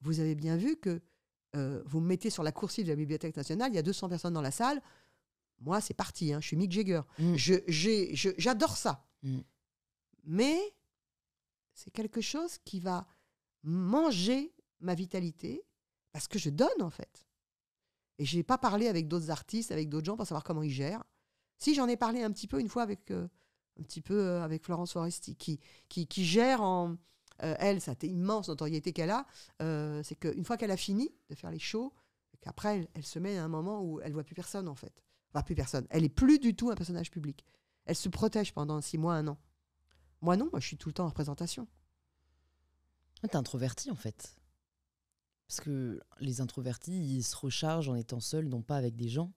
Vous avez bien vu que vous me mettez sur la coursive de la Bibliothèque nationale. Il y a 200 personnes dans la salle. Moi, c'est parti. Hein, je suis Mick Jagger. J'adore ça. Mais c'est quelque chose qui va manger ma vitalité parce que je donne, en fait. Et je n'ai pas parlé avec d'autres artistes, avec d'autres gens pour savoir comment ils gèrent. Si, j'en ai parlé un petit peu une fois avec Florence Foresti, qui gère elle, cette immense notoriété qu'elle a, c'est qu'une fois qu'elle a fini de faire les shows, qu'après, elle se met à un moment où elle ne voit plus personne, en fait. Enfin, plus personne. Elle n'est plus du tout un personnage public. Elle se protège pendant 6 mois, 1 an. Moi, non. Moi, je suis tout le temps en représentation. T'es introverti, en fait. Parce que les introvertis, ils se rechargent en étant seuls, non pas avec des gens.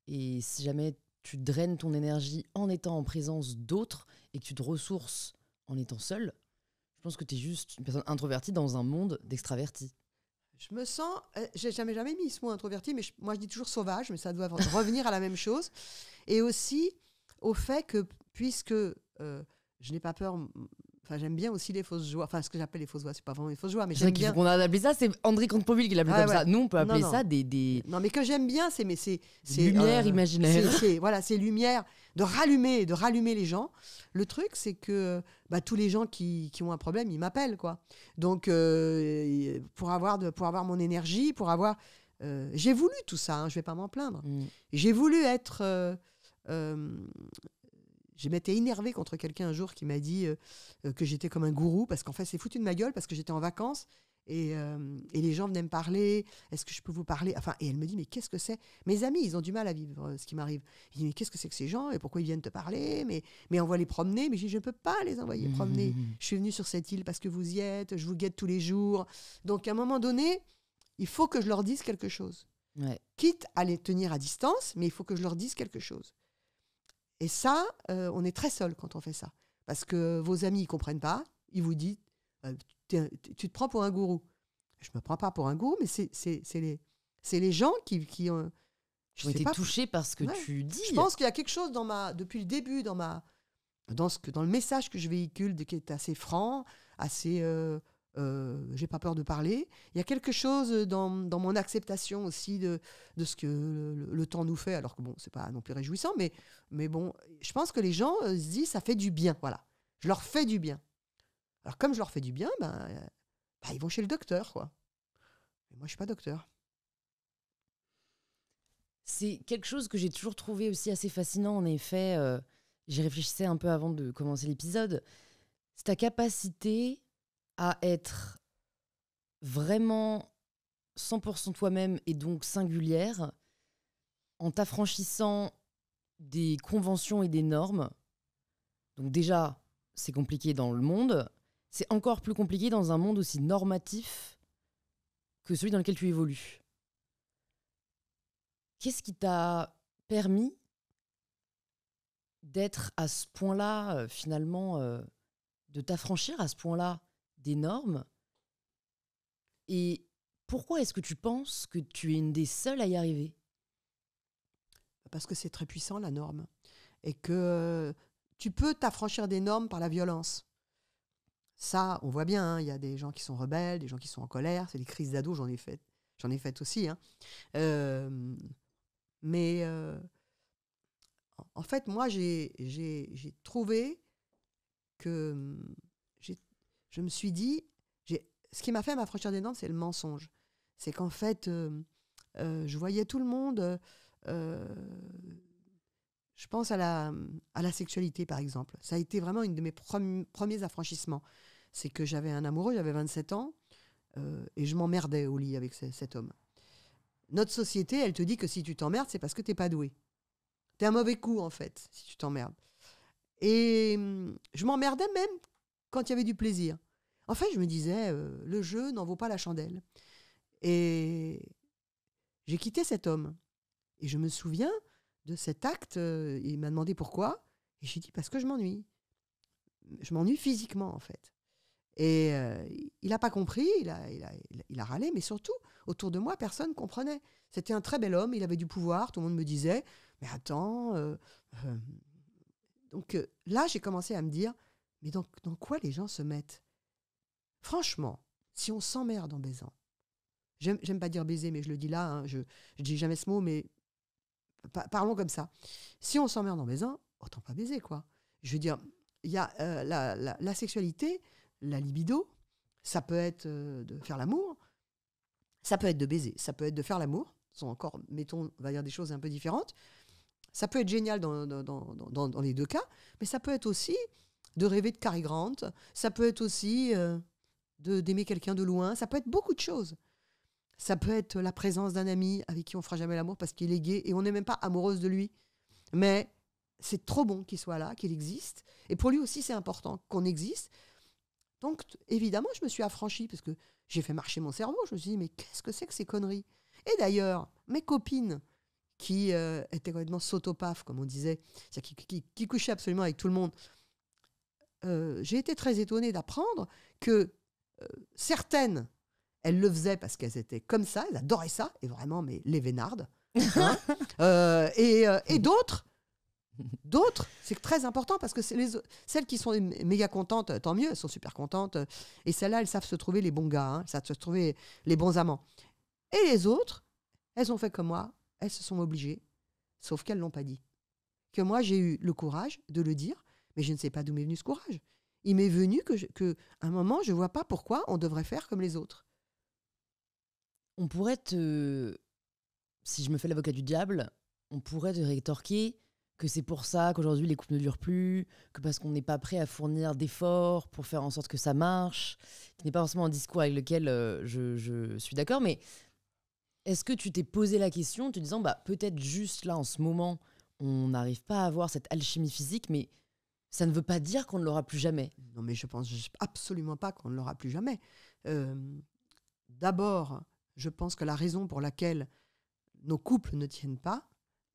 Et si jamais tu draines ton énergie en étant en présence d'autres et que tu te ressources en étant seul, je pense que tu es juste une personne introvertie dans un monde d'extravertis. Je me sens... j'ai jamais mis ce mot introverti, mais moi, je dis toujours sauvage, mais ça doit revenir à la même chose. Et aussi au fait que, puisque je n'ai pas peur... Enfin, j'aime bien aussi les fausses joies. Enfin, ce que j'appelle les fausses joies, c'est pas vraiment les fausses joies, mais j'aime bien. Qu'on a appelé ça, c'est André Comte-Pauville qui l'appelle comme ça. Nous, on peut appeler ça des... Non, mais que j'aime bien, c'est lumières imaginaires. C'est lumières, de rallumer les gens. Le truc, c'est que tous les gens qui ont un problème, ils m'appellent, quoi. Donc, pour avoir mon énergie, j'ai voulu tout ça, hein, je vais pas m'en plaindre. J'ai voulu être... Je m'étais énervée contre quelqu'un un jour qui m'a dit que j'étais comme un gourou, parce qu'en fait, c'est foutu de ma gueule, parce que j'étais en vacances, et les gens venaient me parler, est-ce que je peux vous parler? Enfin, et elle me dit, mais qu'est-ce que c'est? Mes amis, ils ont du mal à vivre ce qui m'arrive. Je dis, mais qu'est-ce que c'est que ces gens, et pourquoi ils viennent te parler? Mais envoie les promener. Mais je dis, je ne peux pas les envoyer promener. Je suis venue sur cette île parce que vous y êtes, je vous guette tous les jours. Donc, à un moment donné, il faut que je leur dise quelque chose. Ouais. Quitte à les tenir à distance, mais il faut que je leur dise quelque chose. Et ça, on est très seul quand on fait ça. Parce que vos amis, ils ne comprennent pas. Ils vous disent, tu te prends pour un gourou. Je ne me prends pas pour un gourou, mais c'est les gens qui ont... J'ai été touchée par ce que tu dis. Je pense qu'il y a quelque chose depuis le début, dans le message que je véhicule, qui est assez franc, assez... j'ai pas peur de parler. Il y a quelque chose dans mon acceptation aussi de ce que le temps nous fait, alors que bon, c'est pas non plus réjouissant, mais bon, je pense que les gens se disent, ça fait du bien, voilà. Je leur fais du bien. Alors comme je leur fais du bien, ils vont chez le docteur, quoi. Mais moi, je suis pas docteur. C'est quelque chose que j'ai toujours trouvé aussi assez fascinant, en effet. J'y réfléchissais un peu avant de commencer l'épisode. C'est ta capacité à être vraiment 100% toi-même et donc singulière en t'affranchissant des conventions et des normes. Donc déjà, c'est compliqué dans le monde. C'est encore plus compliqué dans un monde aussi normatif que celui dans lequel tu évolues. Qu'est-ce qui t'a permis d'être à ce point-là, finalement, de t'affranchir à ce point-là des normes? Et pourquoi est-ce que tu penses que tu es une des seules à y arriver? Parce que c'est très puissant, la norme. Et que tu peux t'affranchir des normes par la violence. Ça, on voit bien, hein, y a des gens qui sont rebelles, des gens qui sont en colère. C'est des crises d'ado, j'en ai fait aussi. Hein. Mais en fait, moi, j'ai trouvé que je me suis dit, ce qui m'a fait m'affranchir des normes, c'est le mensonge. C'est qu'en fait, je voyais tout le monde. Je pense à la sexualité, par exemple. Ça a été vraiment une de mes premiers affranchissements. C'est que j'avais un amoureux, j'avais 27 ans, et je m'emmerdais au lit avec cet homme. Notre société, elle te dit que si tu t'emmerdes, c'est parce que t'es pas doué. T'es un mauvais coup, en fait, si tu t'emmerdes. Et je m'emmerdais même quand il y avait du plaisir. En fait, je me disais, le jeu n'en vaut pas la chandelle. Et j'ai quitté cet homme. Et je me souviens de cet acte. Il m'a demandé pourquoi. Et j'ai dit, parce que je m'ennuie. Je m'ennuie physiquement, en fait. Et il n'a pas compris, il a râlé, mais surtout, autour de moi, personne ne comprenait. C'était un très bel homme, il avait du pouvoir, tout le monde me disait, mais attends... Donc là, j'ai commencé à me dire, mais dans quoi les gens se mettent? Franchement, si on s'emmerde en baisant, j'aime pas dire baiser, mais je le dis là, hein, je dis jamais ce mot, mais parlons comme ça. Si on s'emmerde en baisant, autant pas baiser, quoi. Je veux dire, il y a la sexualité, la libido, ça peut être de faire l'amour, ça peut être de baiser, ça peut être de faire l'amour, ce sont encore, mettons, on va dire des choses un peu différentes. Ça peut être génial dans les deux cas, mais ça peut être aussi de rêver de Cary Grant, ça peut être aussi d'aimer quelqu'un de loin, ça peut être beaucoup de choses. Ça peut être la présence d'un ami avec qui on ne fera jamais l'amour parce qu'il est gay et on n'est même pas amoureuse de lui. Mais c'est trop bon qu'il soit là, qu'il existe. Et pour lui aussi, c'est important qu'on existe. Donc, évidemment, je me suis affranchie parce que j'ai fait marcher mon cerveau. Je me suis dit, mais qu'est-ce que c'est que ces conneries? Et d'ailleurs, mes copines qui étaient complètement sotopaf, comme on disait, qui couchaient absolument avec tout le monde, j'ai été très étonnée d'apprendre que certaines, elles le faisaient parce qu'elles étaient comme ça, elles adoraient ça, et vraiment, mais les vénardes. Hein. Et d'autres, c'est très important parce que celles qui sont méga contentes, tant mieux, elles sont super contentes. Et celles-là, elles savent se trouver les bons gars, hein, elles savent se trouver les bons amants. Et les autres, elles ont fait comme moi, elles se sont obligées, sauf qu'elles ne l'ont pas dit. Que moi, j'ai eu le courage de le dire, mais je ne sais pas d'où m'est venu ce courage. Il m'est venu qu'à un moment, je ne vois pas pourquoi on devrait faire comme les autres. On pourrait si je me fais l'avocat du diable, on pourrait te rétorquer que c'est pour ça qu'aujourd'hui les couples ne durent plus, que parce qu'on n'est pas prêt à fournir d'efforts pour faire en sorte que ça marche, qui n'est pas forcément un discours avec lequel je suis d'accord, mais est-ce que tu t'es posé la question en te disant, peut-être juste là en ce moment, on n'arrive pas à avoir cette alchimie physique, mais ça ne veut pas dire qu'on ne l'aura plus jamais. Non, mais je pense absolument pas qu'on ne l'aura plus jamais. D'abord, je pense que la raison pour laquelle nos couples ne tiennent pas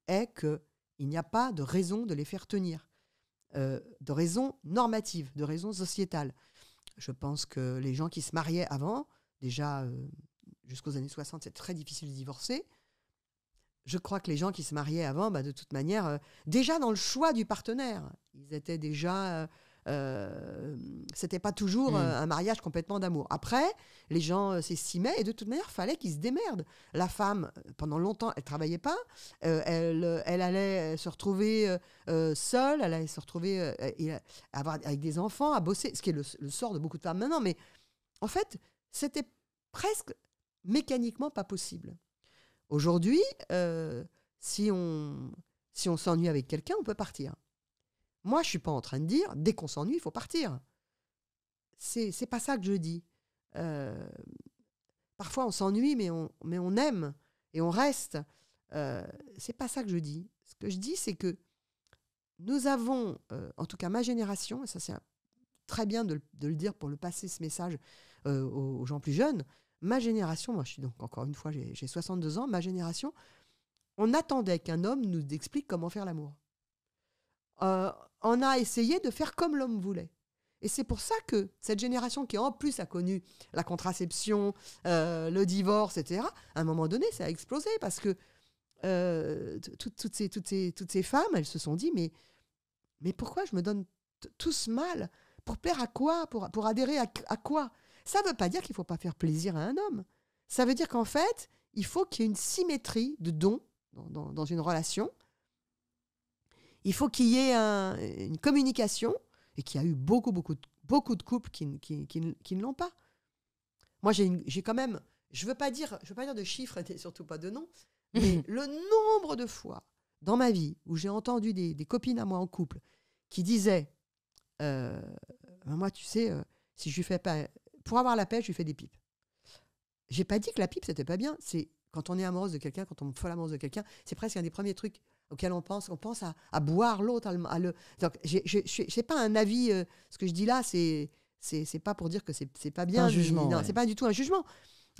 est qu'il n'y a pas de raison de les faire tenir, de raison normative, de raison sociétale. Je pense que les gens qui se mariaient avant, déjà jusqu'aux années 60, c'est très difficile de divorcer. Je crois que les gens qui se mariaient avant, de toute manière, déjà dans le choix du partenaire, ils étaient déjà... c'était pas toujours un mariage complètement d'amour. Après, les gens s'estimaient et de toute manière, il fallait qu'ils se démerdent. La femme, pendant longtemps, elle travaillait pas. Elle allait se retrouver seule, elle allait se retrouver avec des enfants, à bosser, ce qui est le sort de beaucoup de femmes maintenant. Mais en fait, c'était presque mécaniquement pas possible. Aujourd'hui, si on s'ennuie avec quelqu'un, on peut partir. Moi, je ne suis pas en train de dire, dès qu'on s'ennuie, il faut partir. C'est pas ça que je dis. Parfois, on s'ennuie, mais on aime et on reste. C'est pas ça que je dis. Ce que je dis, c'est que nous avons, en tout cas ma génération, et ça c'est très bien de le dire pour le passer ce message aux gens plus jeunes, ma génération, moi je suis donc encore une fois, j'ai 62 ans, ma génération, on attendait qu'un homme nous explique comment faire l'amour. On a essayé de faire comme l'homme voulait. Et c'est pour ça que cette génération qui en plus a connu la contraception, le divorce, etc., à un moment donné, ça a explosé parce que toutes ces femmes, elles se sont dit, mais pourquoi je me donne tout ce mal? Pour plaire à quoi? Pour adhérer à quoi? Ça ne veut pas dire qu'il ne faut pas faire plaisir à un homme. Ça veut dire qu'en fait, il faut qu'il y ait une symétrie de dons dans une relation. Il faut qu'il y ait une communication, et qu'il y a eu beaucoup de couples qui ne l'ont pas. Moi, j'ai quand même, je veux pas dire de chiffres et surtout pas de noms, mais le nombre de fois dans ma vie où j'ai entendu des copines à moi en couple qui disaient, moi, tu sais, si je lui fais pas, pour avoir la paix, je lui fais des pipes. J'ai pas dit que la pipe c'était pas bien. C'est quand on est amoureuse de quelqu'un, quand on est folle amoureuse de quelqu'un, c'est presque un des premiers trucs auxquels on pense. On pense à boire l'autre, à le. Donc, c'est pas un avis. Ce que je dis là, c'est pas pour dire que c'est pas bien. Un jugement. Non, Ouais. c'est pas du tout un jugement.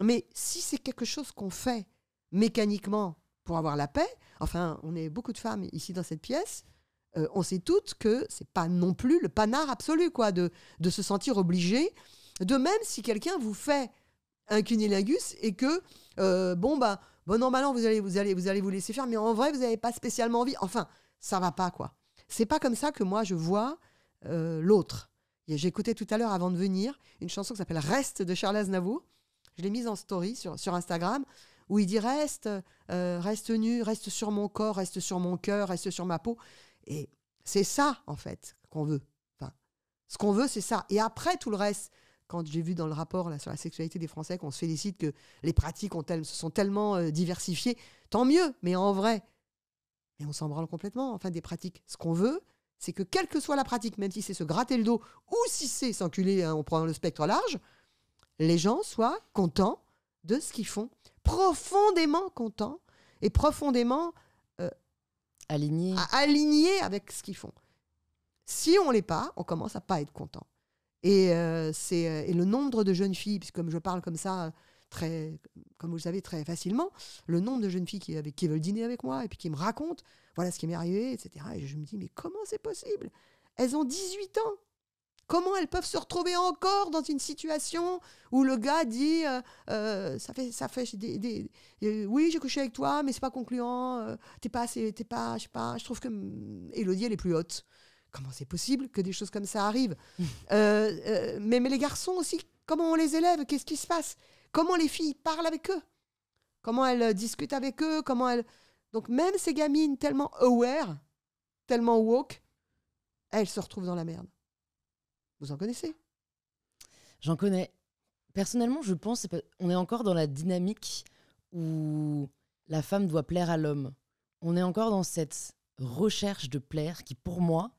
Mais si c'est quelque chose qu'on fait mécaniquement pour avoir la paix, enfin, on est beaucoup de femmes ici dans cette pièce. On sait toutes que c'est pas non plus le panard absolu, quoi, de se sentir obligé. De même, si quelqu'un vous fait un cunilingus et que normalement vous allez vous laisser faire, mais en vrai vous n'avez pas spécialement envie. Enfin, ça va pas, quoi. C'est pas comme ça que moi je vois l'autre. J'ai écouté tout à l'heure avant de venir une chanson qui s'appelle Reste de Charles Aznavour. Je l'ai mise en story sur Instagram où il dit reste nu, reste sur mon corps, reste sur mon cœur, reste sur ma peau. Et c'est ça en fait qu'on veut. Enfin, ce qu'on veut, c'est ça. Et après tout le reste. Quand j'ai vu dans le rapport là, sur la sexualité des Français qu'on se félicite que les pratiques se sont tellement diversifiées, tant mieux, mais en vrai, et on s'en branle complètement, enfin des pratiques. Ce qu'on veut, c'est que quelle que soit la pratique, même si c'est se gratter le dos ou si c'est s'enculer, hein, on prend le spectre large, les gens soient contents de ce qu'ils font, profondément contents et profondément alignés avec ce qu'ils font. Si on l'est pas, on commence à pas être content. Et le nombre de jeunes filles, puisque comme je parle comme ça, comme vous le savez, très facilement, le nombre de jeunes filles qui veulent dîner avec moi et puis qui me racontent, voilà ce qui m'est arrivé, etc. Et je me dis, mais comment c'est possible ? Elles ont 18 ans. Comment elles peuvent se retrouver encore dans une situation où le gars dit, oui, j'ai couché avec toi, mais c'est pas concluant, je trouve que Élodie, elle est plus haute. Comment c'est possible que des choses comme ça arrivent ? Mais les garçons aussi, comment on les élève ? Qu'est-ce qui se passe ? Comment les filles parlent avec eux ? Comment elles discutent avec eux ? Donc même ces gamines tellement aware, tellement woke, elles se retrouvent dans la merde. Vous en connaissez ? J'en connais. Personnellement, je pense qu'on est encore dans la dynamique où la femme doit plaire à l'homme. On est encore dans cette recherche de plaire qui, pour moi,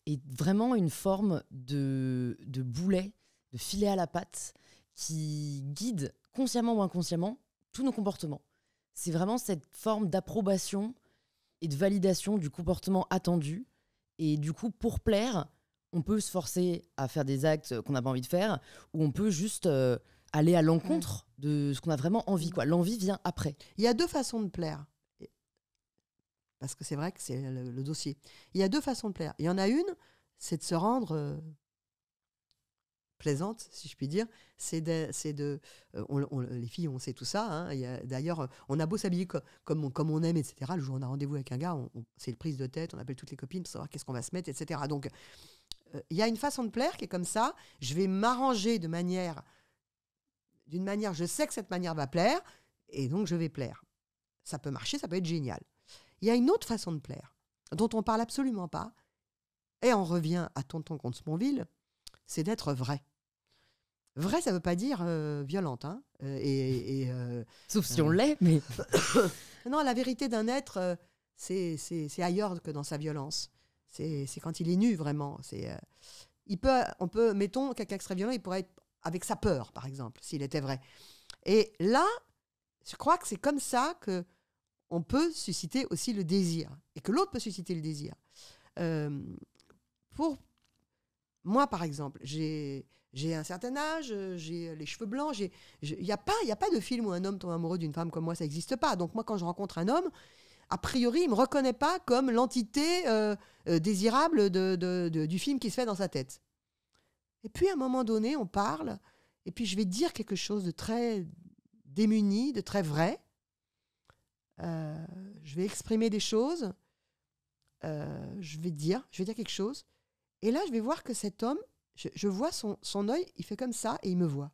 est vraiment une forme de boulet, de filet à la patte qui guide consciemment ou inconsciemment tous nos comportements. C'est vraiment cette forme d'approbation et de validation du comportement attendu. Et du coup, pour plaire, on peut se forcer à faire des actes qu'on n'a pas envie de faire ou on peut juste aller à l'encontre de ce qu'on a vraiment envie, quoi. L'envie vient après. Il y a deux façons de plaire. Parce que c'est vrai que c'est le dossier. Il y a deux façons de plaire. Il y en a une, c'est de se rendre plaisante, si je puis dire. Les filles, on sait tout ça. Hein. D'ailleurs, on a beau s'habiller comme on aime, etc. Le jour où on a rendez-vous avec un gars, c'est le prise de tête, on appelle toutes les copines pour savoir qu'est-ce qu'on va se mettre, etc. Donc, il y a une façon de plaire qui est comme ça. Je vais m'arranger d'une manière, je sais que cette manière va plaire, et donc je vais plaire. Ça peut marcher, ça peut être génial. Il y a une autre façon de plaire, dont on ne parle absolument pas, et on revient à Tonton Comte-Sponville, c'est d'être vrai. Vrai, ça ne veut pas dire violente. Hein, sauf si on l'est, mais... Non, la vérité d'un être, c'est ailleurs que dans sa violence. C'est quand il est nu, vraiment. Mettons, quelqu'un qui serait violent, il pourrait être avec sa peur, par exemple, s'il était vrai. Et là, je crois que c'est comme ça que on peut susciter aussi le désir, et que l'autre peut susciter le désir. Pour moi, par exemple, j'ai un certain âge, j'ai les cheveux blancs, il n'y a pas de film où un homme tombe amoureux d'une femme comme moi, ça n'existe pas. Donc moi, quand je rencontre un homme, a priori, il ne me reconnaît pas comme l'entité désirable du film qui se fait dans sa tête. Et puis, à un moment donné, on parle, et puis je vais dire quelque chose de très démuni, de très vrai. Je vais exprimer des choses, je vais dire quelque chose, et là je vais voir que cet homme, je vois son œil, il fait comme ça et il me voit.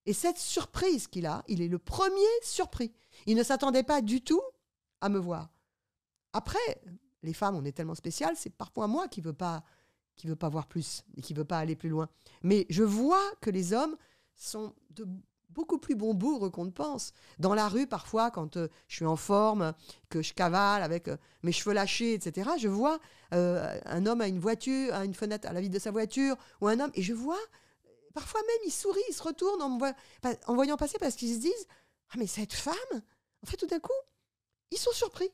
Et cette surprise qu'il a, il est le premier surpris. Il ne s'attendait pas du tout à me voir. Après, les femmes, on est tellement spéciales, c'est parfois moi qui veut pas voir plus et qui veut pas aller plus loin. Mais je vois que les hommes sont de beaucoup plus bon bourre qu'on ne pense. Dans la rue, parfois, quand je suis en forme, que je cavale avec mes cheveux lâchés, etc., je vois un homme à une voiture, à une fenêtre, à la vitre de sa voiture, ou un homme, et je vois, parfois même, il sourit, il se retourne en voyant passer, parce qu'ils se disent « Ah, mais cette femme !» En fait, tout d'un coup, ils sont surpris.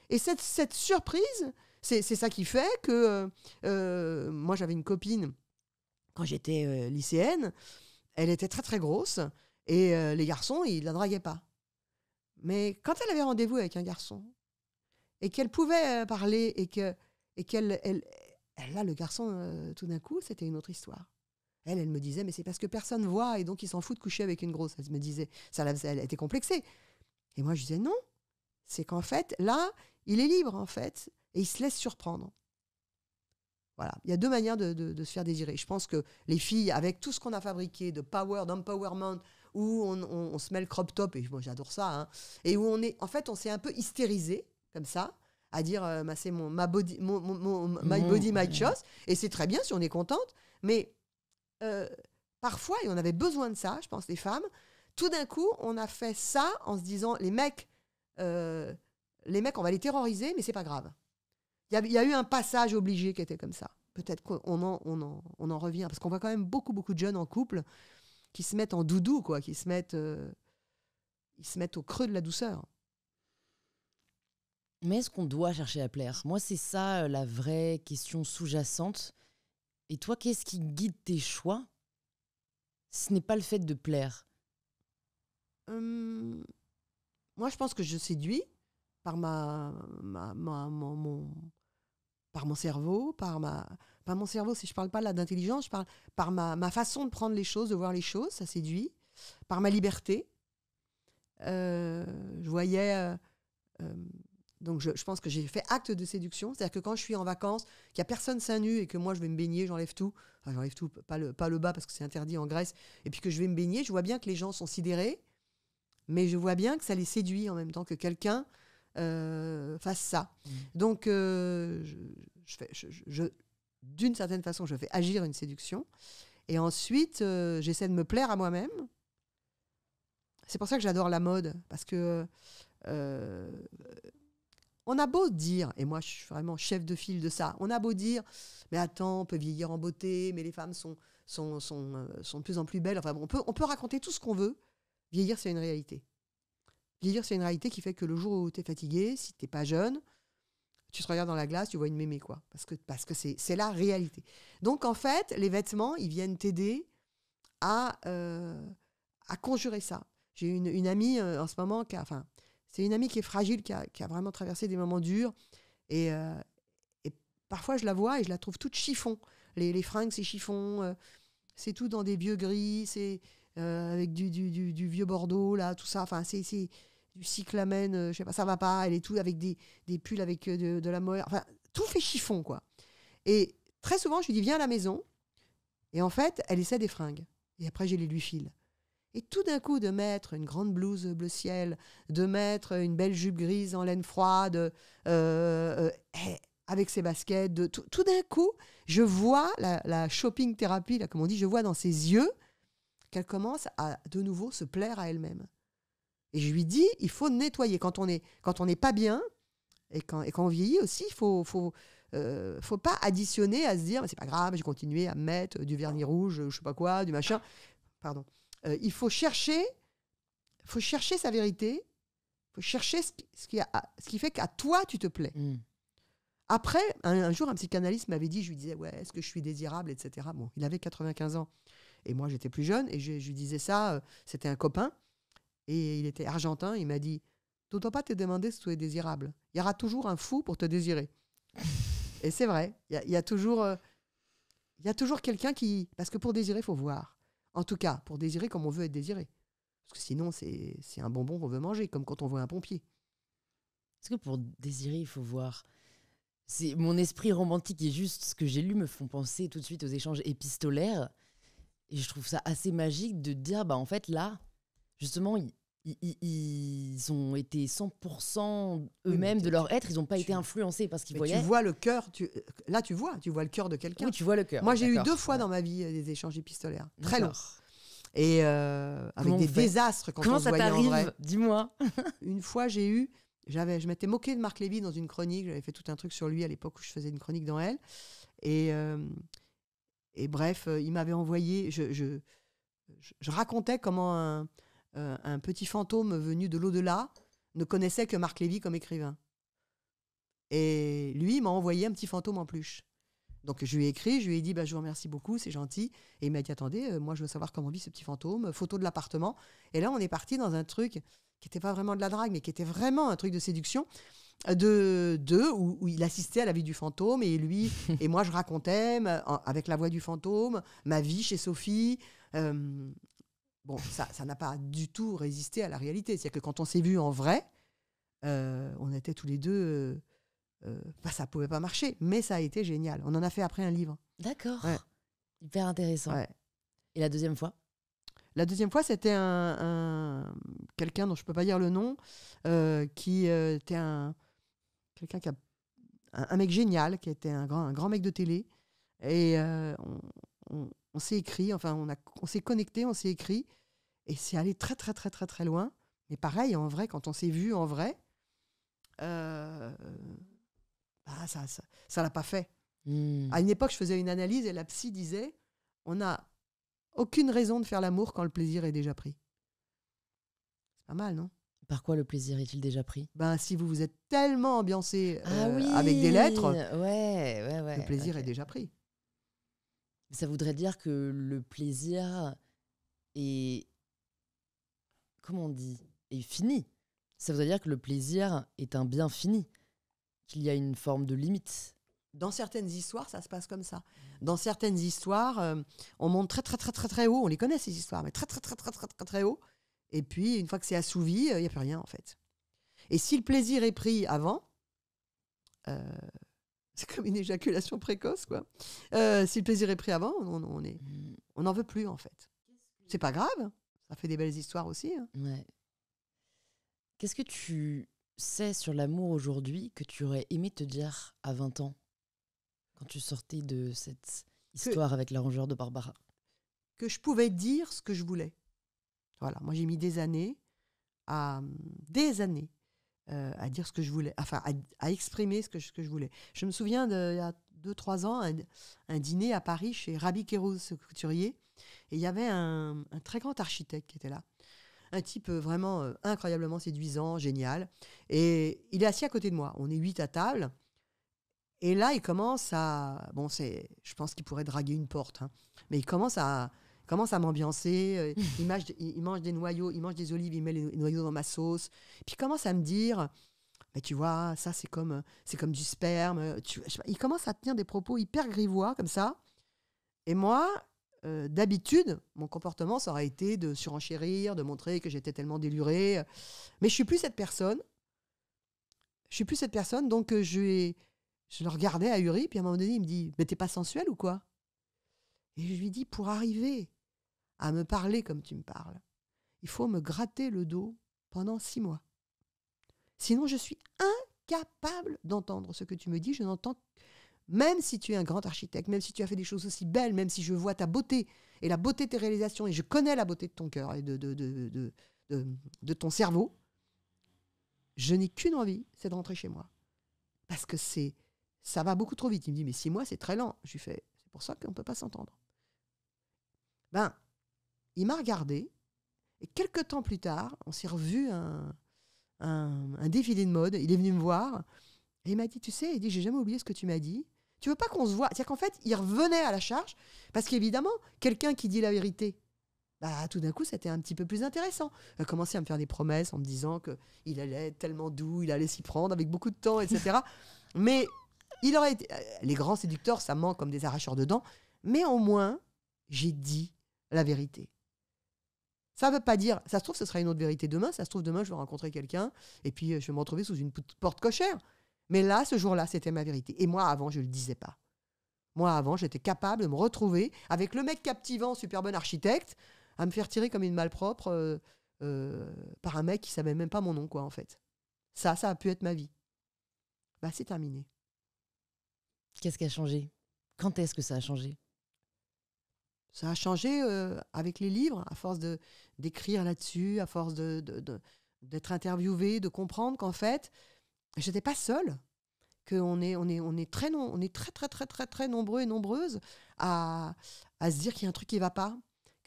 Et cette surprise, c'est ça qui fait que... moi, j'avais une copine, quand j'étais lycéenne, elle était très, très grosse, et les garçons, ils ne la draguaient pas. Mais quand elle avait rendez-vous avec un garçon, et qu'elle pouvait parler, et qu'elle... là, le garçon, tout d'un coup, c'était une autre histoire. Elle me disait, mais c'est parce que personne ne voit, et donc il s'en fout de coucher avec une grosse. Elle me disait, elle était complexée. Et moi, je disais, non, c'est qu'en fait, là, il est libre, en fait, et il se laisse surprendre. Voilà, il y a deux manières de se faire désirer. Je pense que les filles, avec tout ce qu'on a fabriqué de power, d'empowerment, où on se met le crop top, et moi j'adore ça, hein, et où on s'est un peu hystérisé, comme ça, à dire, c'est my body, my body, my choice, et c'est très bien si on est contente, mais parfois, et on avait besoin de ça, je pense, les femmes, tout d'un coup, on a fait ça en se disant, les mecs, on va les terroriser, mais c'est pas grave. Il y a eu un passage obligé qui était comme ça. Peut-être qu'on en revient, parce qu'on voit quand même beaucoup, beaucoup de jeunes en couple qui se mettent en doudou, quoi, qui se mettent au creux de la douceur. Mais est-ce qu'on doit chercher à plaire ? Moi, c'est ça la vraie question sous-jacente. Et toi, qu'est-ce qui guide tes choix ? Ce n'est pas le fait de plaire. Moi, je pense que je séduis par par mon cerveau, par mon cerveau, si je parle pas là d'intelligence, je parle par ma façon de prendre les choses, de voir les choses, ça séduit, par ma liberté. Je voyais... donc je pense que j'ai fait acte de séduction, c'est-à-dire que quand je suis en vacances, qu'il n'y a personne seins nus et que moi je vais me baigner, j'enlève tout, pas le bas parce que c'est interdit en Grèce, et puis que je vais me baigner, je vois bien que les gens sont sidérés, mais je vois bien que ça les séduit en même temps que quelqu'un fasse ça. Donc, d'une certaine façon, je fais agir une séduction. Et ensuite, j'essaie de me plaire à moi-même. C'est pour ça que j'adore la mode. Parce que on a beau dire, et moi je suis vraiment chef de file de ça, on a beau dire, mais attends, on peut vieillir en beauté, mais les femmes sont de plus en plus belles. Enfin, bon, on peut raconter tout ce qu'on veut. Vieillir, c'est une réalité. Vieillir, c'est une réalité qui fait que le jour où tu es fatigué, si tu n'es pas jeune, tu te regardes dans la glace, tu vois une mémé, quoi. Parce que c'est la réalité. Donc, en fait, les vêtements, ils viennent t'aider à conjurer ça. J'ai une amie en ce moment, c'est une amie qui est fragile, qui a vraiment traversé des moments durs. Et parfois, je la vois et je la trouve toute chiffon. Les fringues, c'est chiffon. C'est tout dans des vieux gris, c'est avec du vieux Bordeaux, là, tout ça. Enfin, c'est du cyclamen, je sais pas, ça va pas. Elle est tout avec des pulls avec de la moire. Enfin, tout fait chiffon, quoi. Et très souvent, je lui dis, viens à la maison. Et en fait, elle essaie des fringues. Et après, je les lui file. Et tout d'un coup, de mettre une grande blouse bleu ciel, de mettre une belle jupe grise en laine froide, avec ses baskets, tout d'un coup, je vois la shopping thérapie, là, comme on dit, je vois dans ses yeux qu'elle commence à de nouveau se plaire à elle-même. Et je lui dis, il faut nettoyer. Quand on n'est pas bien, et quand on vieillit aussi, il faut pas additionner à se dire, c'est pas grave, j'ai continué à mettre du vernis rouge, je sais pas quoi, du machin. Pardon. Il faut chercher sa vérité, il faut chercher ce qui fait qu'à toi, tu te plais. Après, un jour, un psychanalyste m'avait dit, je lui disais, ouais, est-ce que je suis désirable, etc. Bon, il avait 95 ans. Et moi, j'étais plus jeune, et je lui disais ça, c'était un copain, et il était argentin, il m'a dit, tu ne dois pas te demander si tu es désirable. Il y aura toujours un fou pour te désirer. Et c'est vrai, il y a toujours quelqu'un qui... Parce que pour désirer, il faut voir. En tout cas, pour désirer comme on veut être désiré. Parce que sinon, c'est un bonbon qu'on veut manger, comme quand on voit un pompier. Est-ce que pour désirer, il faut voir ? C'est mon esprit romantique et juste ce que j'ai lu me font penser tout de suite aux échanges épistolaires. Et je trouve ça assez magique de dire, en fait, là, justement, ils ont été 100% eux-mêmes de leur être. Ils n'ont pas été influencés par ce qu'ils voyaient. Tu vois le cœur, là, tu vois le cœur de quelqu'un. Oui, tu vois le cœur. Moi, j'ai eu 2 fois dans ma vie des échanges épistolaires. Très longs. Et avec Comment des on fait? désastres quand Comment on se ça voyait en vrai. t'arrive? Dis-moi. Une fois, je m'étais moquée de Marc Lévy dans une chronique. J'avais fait tout un truc sur lui à l'époque où je faisais une chronique dans Elle. Et, bref, il m'avait envoyé. Je racontais comment un petit fantôme venu de l'au-delà ne connaissait que Marc Lévy comme écrivain. Et lui, il m'a envoyé un petit fantôme en peluche. Donc je lui ai écrit, je lui ai dit je vous remercie beaucoup, c'est gentil. Et il m'a dit attendez, moi je veux savoir comment vit ce petit fantôme, photo de l'appartement. Et là on est parti dans un truc qui n'était pas vraiment de la drague, mais qui était vraiment un truc de séduction, où il assistait à la vie du fantôme et lui et moi je racontais avec la voix du fantôme ma vie chez Sophie. Bon, ça n'a pas du tout résisté à la réalité. C'est-à-dire que quand on s'est vus en vrai, on était tous les deux. Ça pouvait pas marcher, mais ça a été génial. On en a fait après un livre. D'accord. Ouais. Hyper intéressant. Ouais. Et la deuxième fois? La deuxième fois, c'était quelqu'un dont je peux pas dire le nom, qui était quelqu'un qui a un mec génial, qui était un grand mec de télé. Et on s'est écrit, enfin on s'est connecté, on s'est écrit, et c'est allé très très très très très loin. Mais pareil, en vrai, quand on s'est vu en vrai, ça l'a pas fait. À une époque, je faisais une analyse et la psy disait on n'a aucune raison de faire l'amour quand le plaisir est déjà pris. C'est pas mal, non? Par quoi le plaisir est-il déjà pris? Si vous êtes tellement ambiancé Oui, avec des lettres, ouais, le plaisir ok. est déjà pris. Ça voudrait dire que le plaisir est, comment on dit, est fini. Ça voudrait dire que le plaisir est un bien fini, qu'il y a une forme de limite. Dans certaines histoires, ça se passe comme ça. Dans certaines histoires, on monte très, très, très, très, très haut. On les connaît, ces histoires, mais très, très, très, très, très, très, très haut. Et puis, une fois que c'est assouvi, il n'y a plus rien, en fait. Et si le plaisir est pris avant, c'est comme une éjaculation précoce, quoi. Si le plaisir est pris avant, on n'en veut plus, en fait. C'est pas grave. Ça fait des belles histoires aussi. Hein. Ouais. Qu'est-ce que tu sais sur l'amour aujourd'hui que tu aurais aimé te dire à 20 ans, quand tu sortais de cette histoire avec l'arrangeur de Barbara? Que je pouvais dire ce que je voulais. Voilà, moi j'ai mis des années à dire ce que je voulais, enfin à exprimer ce que je voulais. Je me souviens il y a 2-3 ans, un dîner à Paris chez Rabbi Kérouz, ce couturier, et il y avait un très grand architecte qui était là. Un type vraiment incroyablement séduisant, génial. Et il est assis à côté de moi. On est 8 à table. Et là, il commence à... je pense qu'il pourrait draguer une porte. Hein, mais il commence à m'ambiancer. Il mange des noyaux, il mange des olives, il met les noyaux dans ma sauce. Puis il commence à me dire... Mais tu vois, ça, c'est comme du sperme. Il commence à tenir des propos hyper grivois, comme ça. Et moi... d'habitude, mon comportement, ça aurait été de surenchérir, de montrer que j'étais tellement délurée. Mais je suis plus cette personne. Donc je le regardais ahuri, puis à un moment donné, il me dit « Mais t'es pas sensuel ou quoi ?» Et je lui dis « Pour arriver à me parler comme tu me parles, il faut me gratter le dos pendant 6 mois. Sinon, je suis incapable d'entendre ce que tu me dis. Je n'entends même si tu es un grand architecte, même si tu as fait des choses aussi belles, même si je vois ta beauté et la beauté de tes réalisations, et je connais la beauté de ton cœur et de ton cerveau, je n'ai qu'une envie, c'est de rentrer chez moi. Parce que ça va beaucoup trop vite. » Il me dit « Mais 6 mois, c'est très lent. » Je lui fais « C'est pour ça qu'on ne peut pas s'entendre. » Il m'a regardé, et quelques temps plus tard, on s'est revu un défilé de mode. Il est venu me voir, et il m'a dit « Tu sais, il dit, j'ai jamais oublié ce que tu m'as dit. Tu veux pas qu'on se voit ?» C'est-à-dire qu'en fait, il revenait à la charge, parce qu'évidemment, quelqu'un qui dit la vérité, tout d'un coup, c'était un petit peu plus intéressant. Il a commencé à me faire des promesses en me disant qu'il allait être tellement doux, il allait s'y prendre avec beaucoup de temps, etc. Mais il aurait été... Les grands séducteurs, ça ment comme des arracheurs de dents, mais au moins, j'ai dit la vérité. Ça ne veut pas dire... Ça se trouve, ce sera une autre vérité demain. Ça se trouve, demain, je vais rencontrer quelqu'un, et puis je vais me retrouver sous une porte cochère. Mais là, ce jour-là, c'était ma vérité. Et moi, avant, je ne le disais pas. Moi, avant, j'étais capable de me retrouver avec le mec captivant, super bon architecte, à me faire tirer comme une malpropre par un mec qui ne savait même pas mon nom, quoi, en fait. Ça a pu être ma vie. C'est terminé. Qu'est-ce qui a changé? Quand est-ce que ça a changé? Ça a changé avec les livres, à force d'écrire là-dessus, à force d'être interviewée, de comprendre qu'en fait, je n'étais pas seule, qu'on est, on est très, on est très, très, très, très, très nombreux et nombreuses à se dire qu'il y a un truc qui ne va pas,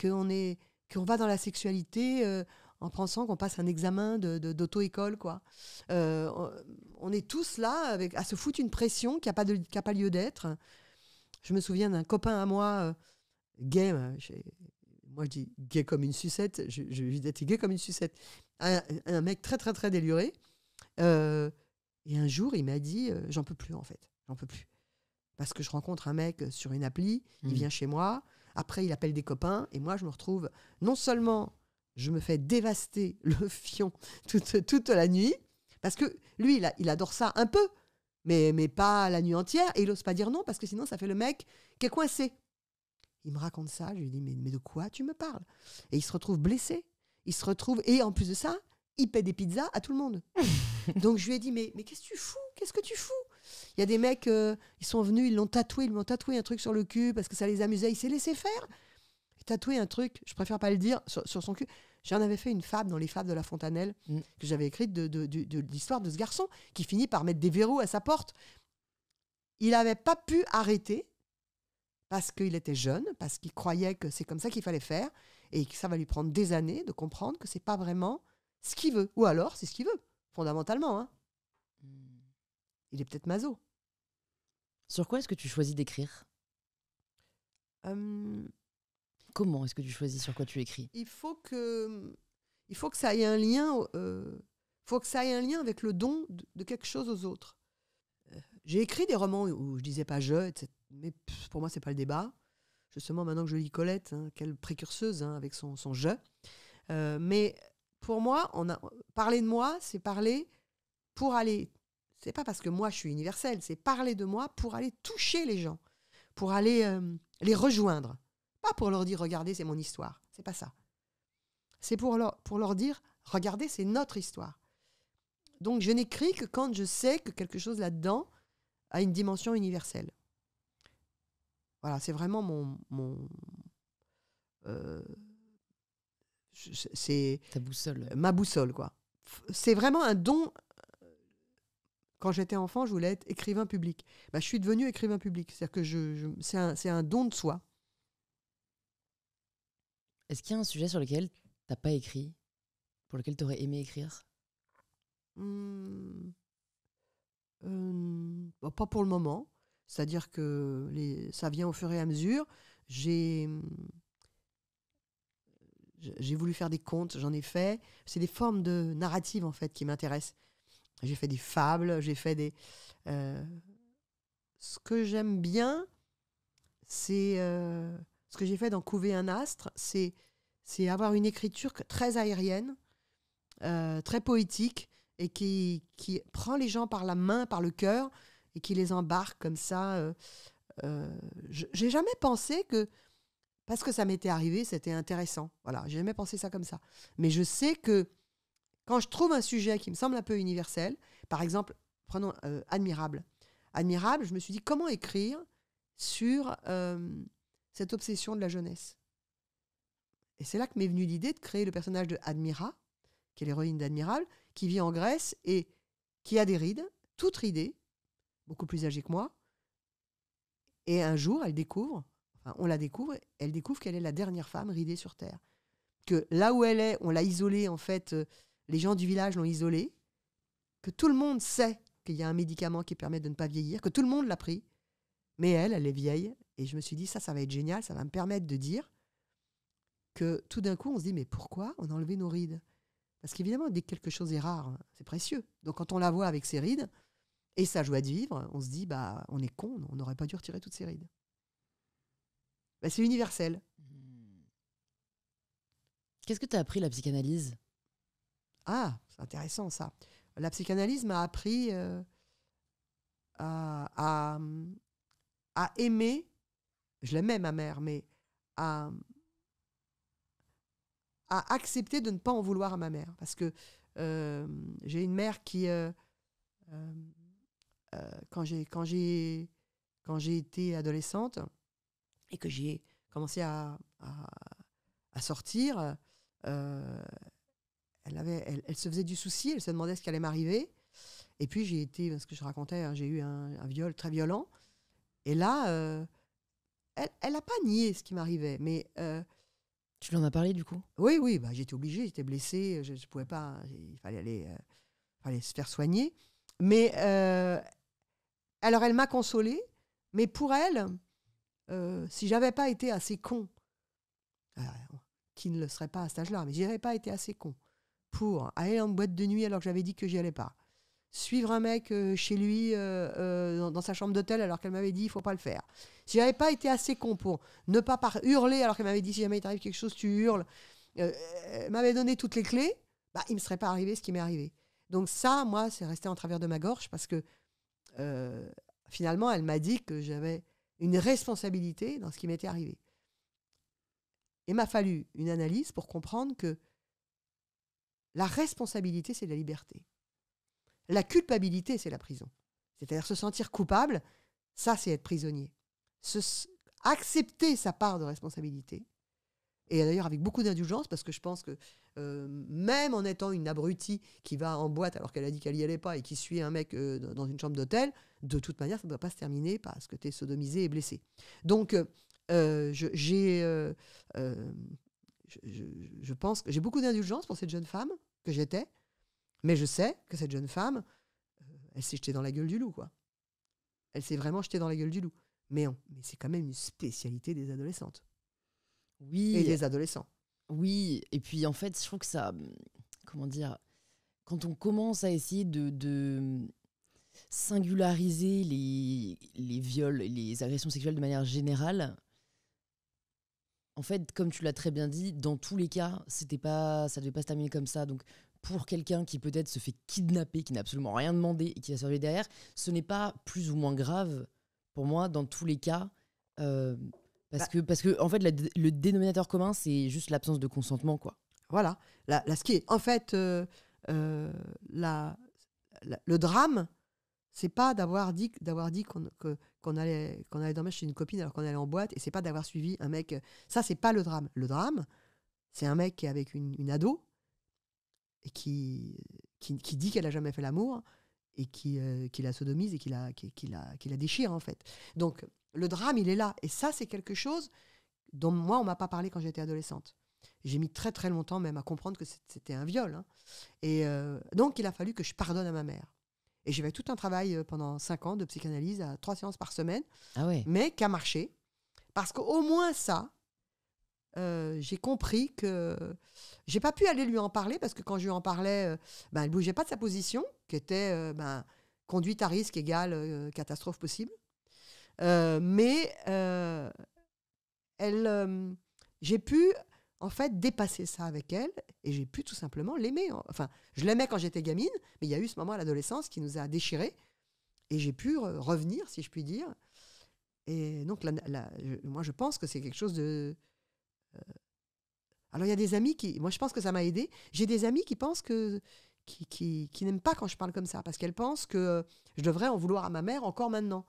qu'on va dans la sexualité en pensant qu'on passe un examen d'auto-école, quoi. On est tous là à se foutre une pression qui n'a pas lieu d'être. Je me souviens d'un copain à moi, gay, moi je dis gay comme une sucette, j'étais gay comme une sucette, un mec très très très déluré, et un jour il m'a dit j'en peux plus en fait, j'en peux plus, parce que je rencontre un mec sur une appli, il vient chez moi, après il appelle des copains, et moi je me retrouve, non seulement je me fais dévaster le fion toute la nuit, parce que lui il adore ça un peu, mais pas la nuit entière, et il n'ose pas dire non, parce que sinon ça fait le mec qui est coincé. Il me raconte ça, je lui dis mais de quoi tu me parles? Et il se retrouve blessé. Il se retrouve, et en plus de ça, il paie des pizzas à tout le monde. Donc je lui ai dit mais qu'est-ce que tu fous? Qu'est-ce que tu fous? Il y a des mecs, ils sont venus, ils m'ont tatoué un truc sur le cul parce que ça les amusait. Il s'est laissé faire. Tatouer un truc, je préfère pas le dire, sur son cul. J'en avais fait une fable dans les fables de La Fontanelle que j'avais écrite de l'histoire de ce garçon qui finit par mettre des verrous à sa porte. Il n'avait pas pu arrêter parce qu'il était jeune, parce qu'il croyait que c'est comme ça qu'il fallait faire, et que ça va lui prendre des années de comprendre que c'est pas vraiment ce qu'il veut. Ou alors, c'est ce qu'il veut, fondamentalement. Hein. Il est peut-être maso. Sur quoi est-ce que tu choisis d'écrire? Comment est-ce que tu choisis sur quoi tu écris? Il faut que ça ait un lien, faut que ça ait un lien avec le don de quelque chose aux autres. J'ai écrit des romans où je disais pas je, etc. Mais pour moi, c'est pas le débat. Justement, maintenant que je lis Colette, hein, quelle précurseuse hein, avec son je. Mais pour moi, parler de moi, c'est parler pour aller. C'est pas parce que moi je suis universelle, c'est parler de moi pour aller toucher les gens, pour aller les rejoindre. Pas pour leur dire regardez, c'est mon histoire. C'est pas ça. C'est pour leur dire regardez, c'est notre histoire. Donc je n'écris que quand je sais que quelque chose là-dedans a une dimension universelle. Voilà, c'est vraiment c'est ta boussole. Ma boussole, quoi. C'est vraiment un don. Quand j'étais enfant, je voulais être écrivain public. Bah, je suis devenue écrivain public. C'est-à-dire que c'est un don de soi. Est-ce qu'il y a un sujet sur lequel tu n'as pas écrit, pour lequel tu aurais aimé écrire? Pas pour le moment. C'est-à-dire que ça vient au fur et à mesure. J'ai voulu faire des contes, j'en ai fait. C'est des formes de narrative, en fait, qui m'intéressent. J'ai fait des fables, j'ai fait des... ce que j'aime bien, c'est... ce que j'ai fait dans Couver un astre, c'est avoir une écriture très aérienne, très poétique, et qui prend les gens par la main, par le cœur, et qui les embarque comme ça. J'ai jamais pensé que, parce que ça m'était arrivé, c'était intéressant. Voilà, j'ai jamais pensé ça comme ça. Mais je sais que quand je trouve un sujet qui me semble un peu universel, par exemple, prenons Admirable. Admirable, je me suis dit, comment écrire sur cette obsession de la jeunesse? Et c'est là que m'est venue l'idée de créer le personnage de Admira, qui est l'héroïne d'Admirable, qui vit en Grèce et qui a des rides, toute ridée, beaucoup plus âgée que moi. Et un jour, on la découvre, elle découvre qu'elle est la dernière femme ridée sur Terre. Que là où elle est, on l'a isolée, en fait, les gens du village l'ont isolée, que tout le monde sait qu'il y a un médicament qui permet de ne pas vieillir, que tout le monde l'a pris, mais elle est vieille. Et je me suis dit, ça va être génial, ça va me permettre de dire que tout d'un coup, on se dit, mais pourquoi on a enlevé nos rides? Parce qu'évidemment, dès que quelque chose est rare, c'est précieux. Donc quand on la voit avec ses rides et sa joie de vivre, on se dit, bah, on est con, on n'aurait pas dû retirer toutes ses rides. Bah, c'est universel. Qu'est-ce que tu as appris la psychanalyse? Ah, c'est intéressant ça. La psychanalyse m'a appris à aimer, je l'aimais ma mère, mais à accepter de ne pas en vouloir à ma mère. Parce que j'ai une mère qui, quand j'ai été adolescente et que j'ai commençait à sortir, elle se faisait du souci, elle se demandait ce qui allait m'arriver. Et puis j'ai été, ce que je racontais, hein, j'ai eu un viol très violent. Et là, elle n'a pas nié ce qui m'arrivait, mais Tu lui en as parlé du coup? oui, bah, j'étais obligée, j'étais blessée, je ne pouvais pas, il fallait fallait se faire soigner. Mais alors elle m'a consolée, mais pour elle, si j'avais pas été assez con, euh, qui ne le serait pas à cet âge-là, mais si j'avais pas été assez con pour aller en boîte de nuit alors que j'avais dit que j'y allais pas, suivre un mec chez lui dans sa chambre d'hôtel alors qu'elle m'avait dit il faut pas le faire. Si j'avais pas été assez con pour ne pas hurler alors qu'elle m'avait dit si jamais il t'arrive quelque chose tu hurles, elle m'avait donné toutes les clés, bah, il me serait pas arrivé ce qui m'est arrivé. Donc ça, moi, c'est resté en travers de ma gorge parce que finalement, elle m'a dit que j'avais une responsabilité dans ce qui m'était arrivé. Il m'a fallu une analyse pour comprendre que la responsabilité, c'est la liberté. La culpabilité, c'est la prison. C'est-à-dire se sentir coupable, ça, c'est être prisonnier. Accepter sa part de responsabilité, et d'ailleurs avec beaucoup d'indulgence, parce que je pense que même en étant une abrutie qui va en boîte alors qu'elle a dit qu'elle n'y allait pas et qui suit un mec dans une chambre d'hôtel, de toute manière, ça ne doit pas se terminer parce que tu es sodomisé et blessé. Donc, je pense que j'ai beaucoup d'indulgence pour cette jeune femme que j'étais, mais je sais que cette jeune femme, elle s'est jetée dans la gueule du loup, quoi. Elle s'est vraiment jetée dans la gueule du loup. Mais c'est quand même une spécialité des adolescentes. Oui. Et des adolescents. Oui, et puis en fait, je trouve que ça... Comment dire? Quand on commence à essayer de singulariser les viols et les agressions sexuelles de manière générale, en fait, comme tu l'as très bien dit, dans tous les cas, ça devait pas se terminer comme ça. Donc, pour quelqu'un qui peut-être se fait kidnapper, qui n'a absolument rien demandé et qui va surveiller derrière, ce n'est pas plus ou moins grave pour moi dans tous les cas. Parce que en fait, le dénominateur commun, c'est juste l'absence de consentement, quoi. Voilà. Ce qui est, en fait, le drame, c'est pas d'avoir dit qu'on allait dormir chez une copine alors qu'on allait en boîte, et c'est pas d'avoir suivi un mec. Ça, c'est pas le drame. Le drame, c'est un mec qui est avec une ado et qui dit qu'elle a jamais fait l'amour et qui la sodomise et qui la déchire, en fait. Donc, le drame, il est là. Et ça, c'est quelque chose dont moi, on m'a pas parlé quand j'étais adolescente. J'ai mis très, très longtemps même à comprendre que c'était un viol. Hein. Et donc, il a fallu que je pardonne à ma mère. Et j'ai fait tout un travail pendant 5 ans de psychanalyse à 3 séances par semaine, mais qui a marché. Parce qu'au moins ça, j'ai compris que j'ai pas pu aller lui en parler, parce que quand je lui en parlais, elle bougeait pas de sa position, qui était conduite à risque égale catastrophe possible. Mais j'ai pu en fait dépasser ça avec elle, et j'ai pu tout simplement l'aimer. Enfin, je l'aimais quand j'étais gamine, mais il y a eu ce moment à l'adolescence qui nous a déchirés, et j'ai pu revenir, si je puis dire. Et donc, moi, je pense que c'est quelque chose de... Alors, il y a des amis qui... Moi, je pense que ça m'a aidée. J'ai des amis qui pensent qui n'aiment pas quand je parle comme ça, parce qu'elles pensent que je devrais en vouloir à ma mère encore maintenant.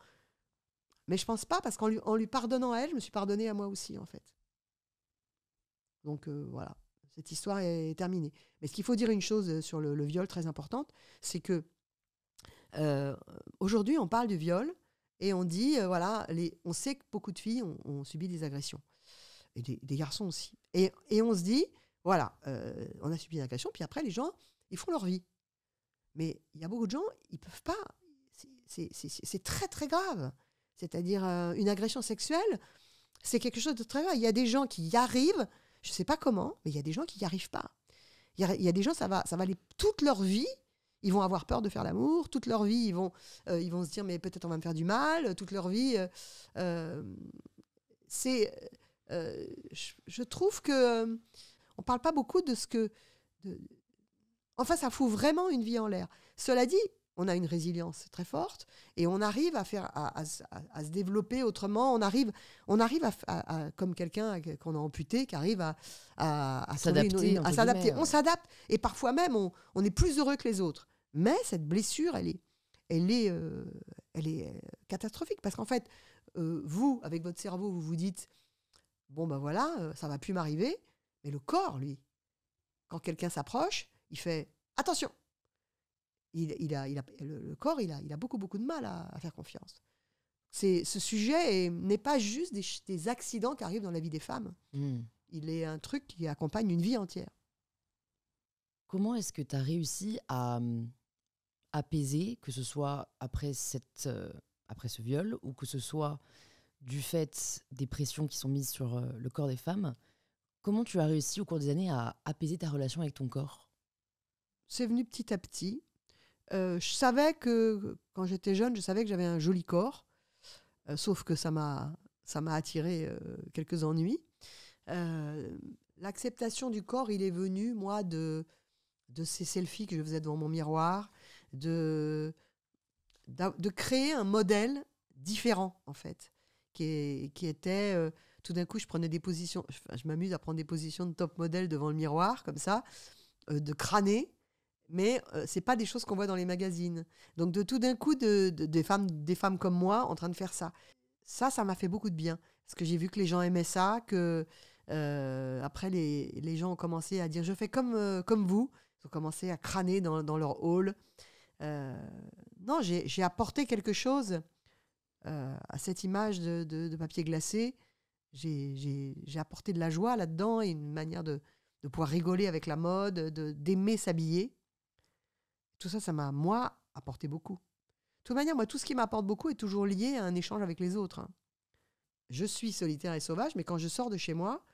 Mais je pense pas, parce qu'en lui pardonnant à elle, je me suis pardonnée à moi aussi, en fait. Donc, voilà. Cette histoire est terminée. Mais ce qu'il faut dire une chose sur le viol très importante, c'est que aujourd'hui, on parle du viol et on dit, on sait que beaucoup de filles ont subi des agressions. Et des garçons aussi. Et on se dit, voilà, on a subi une agression, puis après, les gens, ils font leur vie. Mais il y a beaucoup de gens, ils peuvent pas. C'est très, très grave. C'est-à-dire, une agression sexuelle, c'est quelque chose de très grave. Il y a des gens qui y arrivent, je ne sais pas comment, mais il y a des gens qui n'y arrivent pas. Il y a des gens, ça va aller toute leur vie, ils vont avoir peur de faire l'amour, toute leur vie, ils vont se dire, mais peut-être on va me faire du mal, toute leur vie. Je trouve que on ne parle pas beaucoup de ce que... Enfin, ça fout vraiment une vie en l'air. Cela dit, on a une résilience très forte et on arrive à se développer autrement. On arrive à comme quelqu'un qu'on a amputé, qui arrive à s'adapter. À s'adapter. On s'adapte et parfois même on est plus heureux que les autres. Mais cette blessure, elle est catastrophique, parce qu'en fait, vous, avec votre cerveau, vous vous dites, bon ben voilà, ça va plus m'arriver. Mais le corps, lui, quand quelqu'un s'approche, il fait attention. Le corps, il a beaucoup, beaucoup de mal à faire confiance. Ce sujet n'est pas juste des accidents qui arrivent dans la vie des femmes. Il est un truc qui accompagne une vie entière. Comment est-ce que tu as réussi à apaiser, que ce soit après ce viol ou que ce soit du fait des pressions qui sont mises sur le corps des femmes? Comment tu as réussi au cours des années à apaiser ta relation avec ton corps? C'est venu petit à petit. Je savais que, quand j'étais jeune, je savais que j'avais un joli corps. Sauf que ça m'a attiré quelques ennuis. L'acceptation du corps, il est venu, moi, de ces selfies que je faisais devant mon miroir, de créer un modèle différent, en fait, qui était... tout d'un coup, je prenais des positions... je m'amuse à prendre des positions de top modèle devant le miroir, comme ça, de crâner, mais c'est pas des choses qu'on voit dans les magazines. Donc, tout d'un coup, des femmes comme moi en train de faire ça. Ça m'a fait beaucoup de bien. Parce que j'ai vu que les gens aimaient ça, que après, les gens ont commencé à dire « je fais comme vous ». Ils ont commencé à crâner dans leur hall. Non, j'ai apporté quelque chose à cette image de papier glacé. J'ai apporté de la joie là-dedans et une manière de pouvoir rigoler avec la mode, d'aimer s'habiller. Tout ça, ça m'a, moi, apporté beaucoup. De toute manière, moi, tout ce qui m'apporte beaucoup est toujours lié à un échange avec les autres. Hein. Je suis solitaire et sauvage, mais quand je sors de chez moi,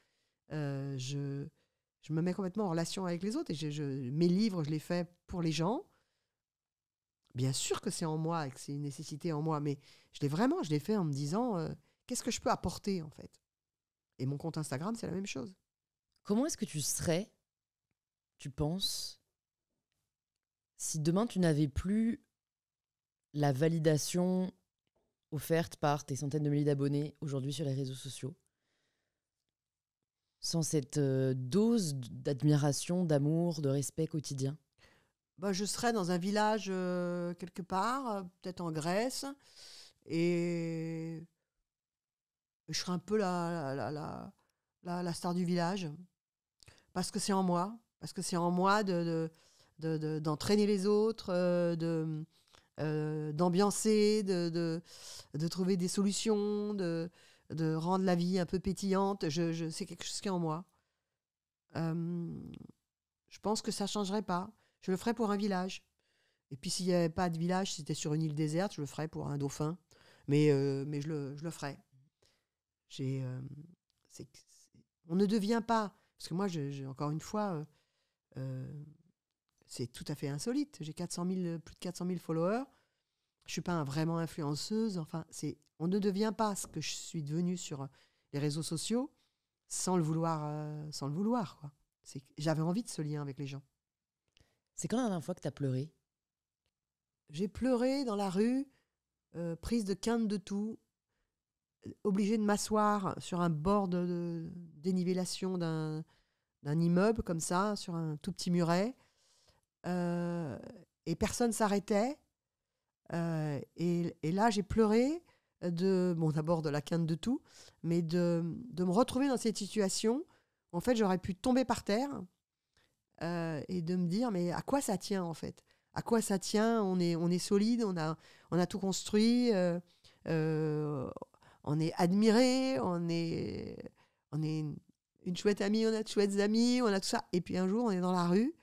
je me mets complètement en relation avec les autres. Et mes livres, je les fais pour les gens. Bien sûr que c'est en moi et que c'est une nécessité en moi, mais je l'ai fait en me disant qu'est-ce que je peux apporter, en fait. Et mon compte Instagram, c'est la même chose. Comment est-ce que tu serais, tu penses, si demain tu n'avais plus la validation offerte par tes centaines de milliers d'abonnés aujourd'hui sur les réseaux sociaux, sans cette dose d'admiration, d'amour, de respect quotidien? Bah, je serais dans un village quelque part, peut-être en Grèce, et je serais un peu la star du village, parce que c'est en moi, d'entraîner les autres, d'ambiancer, de trouver des solutions, de rendre la vie un peu pétillante. C'est quelque chose qui est en moi. Je pense que ça ne changerait pas. Je le ferais pour un village. Et puis s'il n'y avait pas de village, si c'était sur une île déserte, je le ferais pour un dauphin. Mais je le ferais. On ne devient pas... Parce que moi, encore une fois, c'est tout à fait insolite. J'ai plus de 400 000 followers. Je ne suis pas vraiment influenceuse. Enfin, on ne devient pas ce que je suis devenue sur les réseaux sociaux sans le vouloir. Quoi. J'avais envie de ce lien avec les gens. C'est quand la dernière fois que tu as pleuré? J'ai pleuré dans la rue, prise de quinte de tout, obligée de m'asseoir sur un bord de dénivellation d'un immeuble, comme ça, sur un tout petit muret. Et personne ne s'arrêtait. Et là, j'ai pleuré d'abord de la quinte de tout, mais de me retrouver dans cette situation. En fait, j'aurais pu tomber par terre et de me dire, mais à quoi ça tient, en fait? À quoi ça tient? On est solide, on a tout construit, on est admiré, on est une chouette amie, on a de chouettes amis, on a tout ça. Et puis un jour, on est dans la rue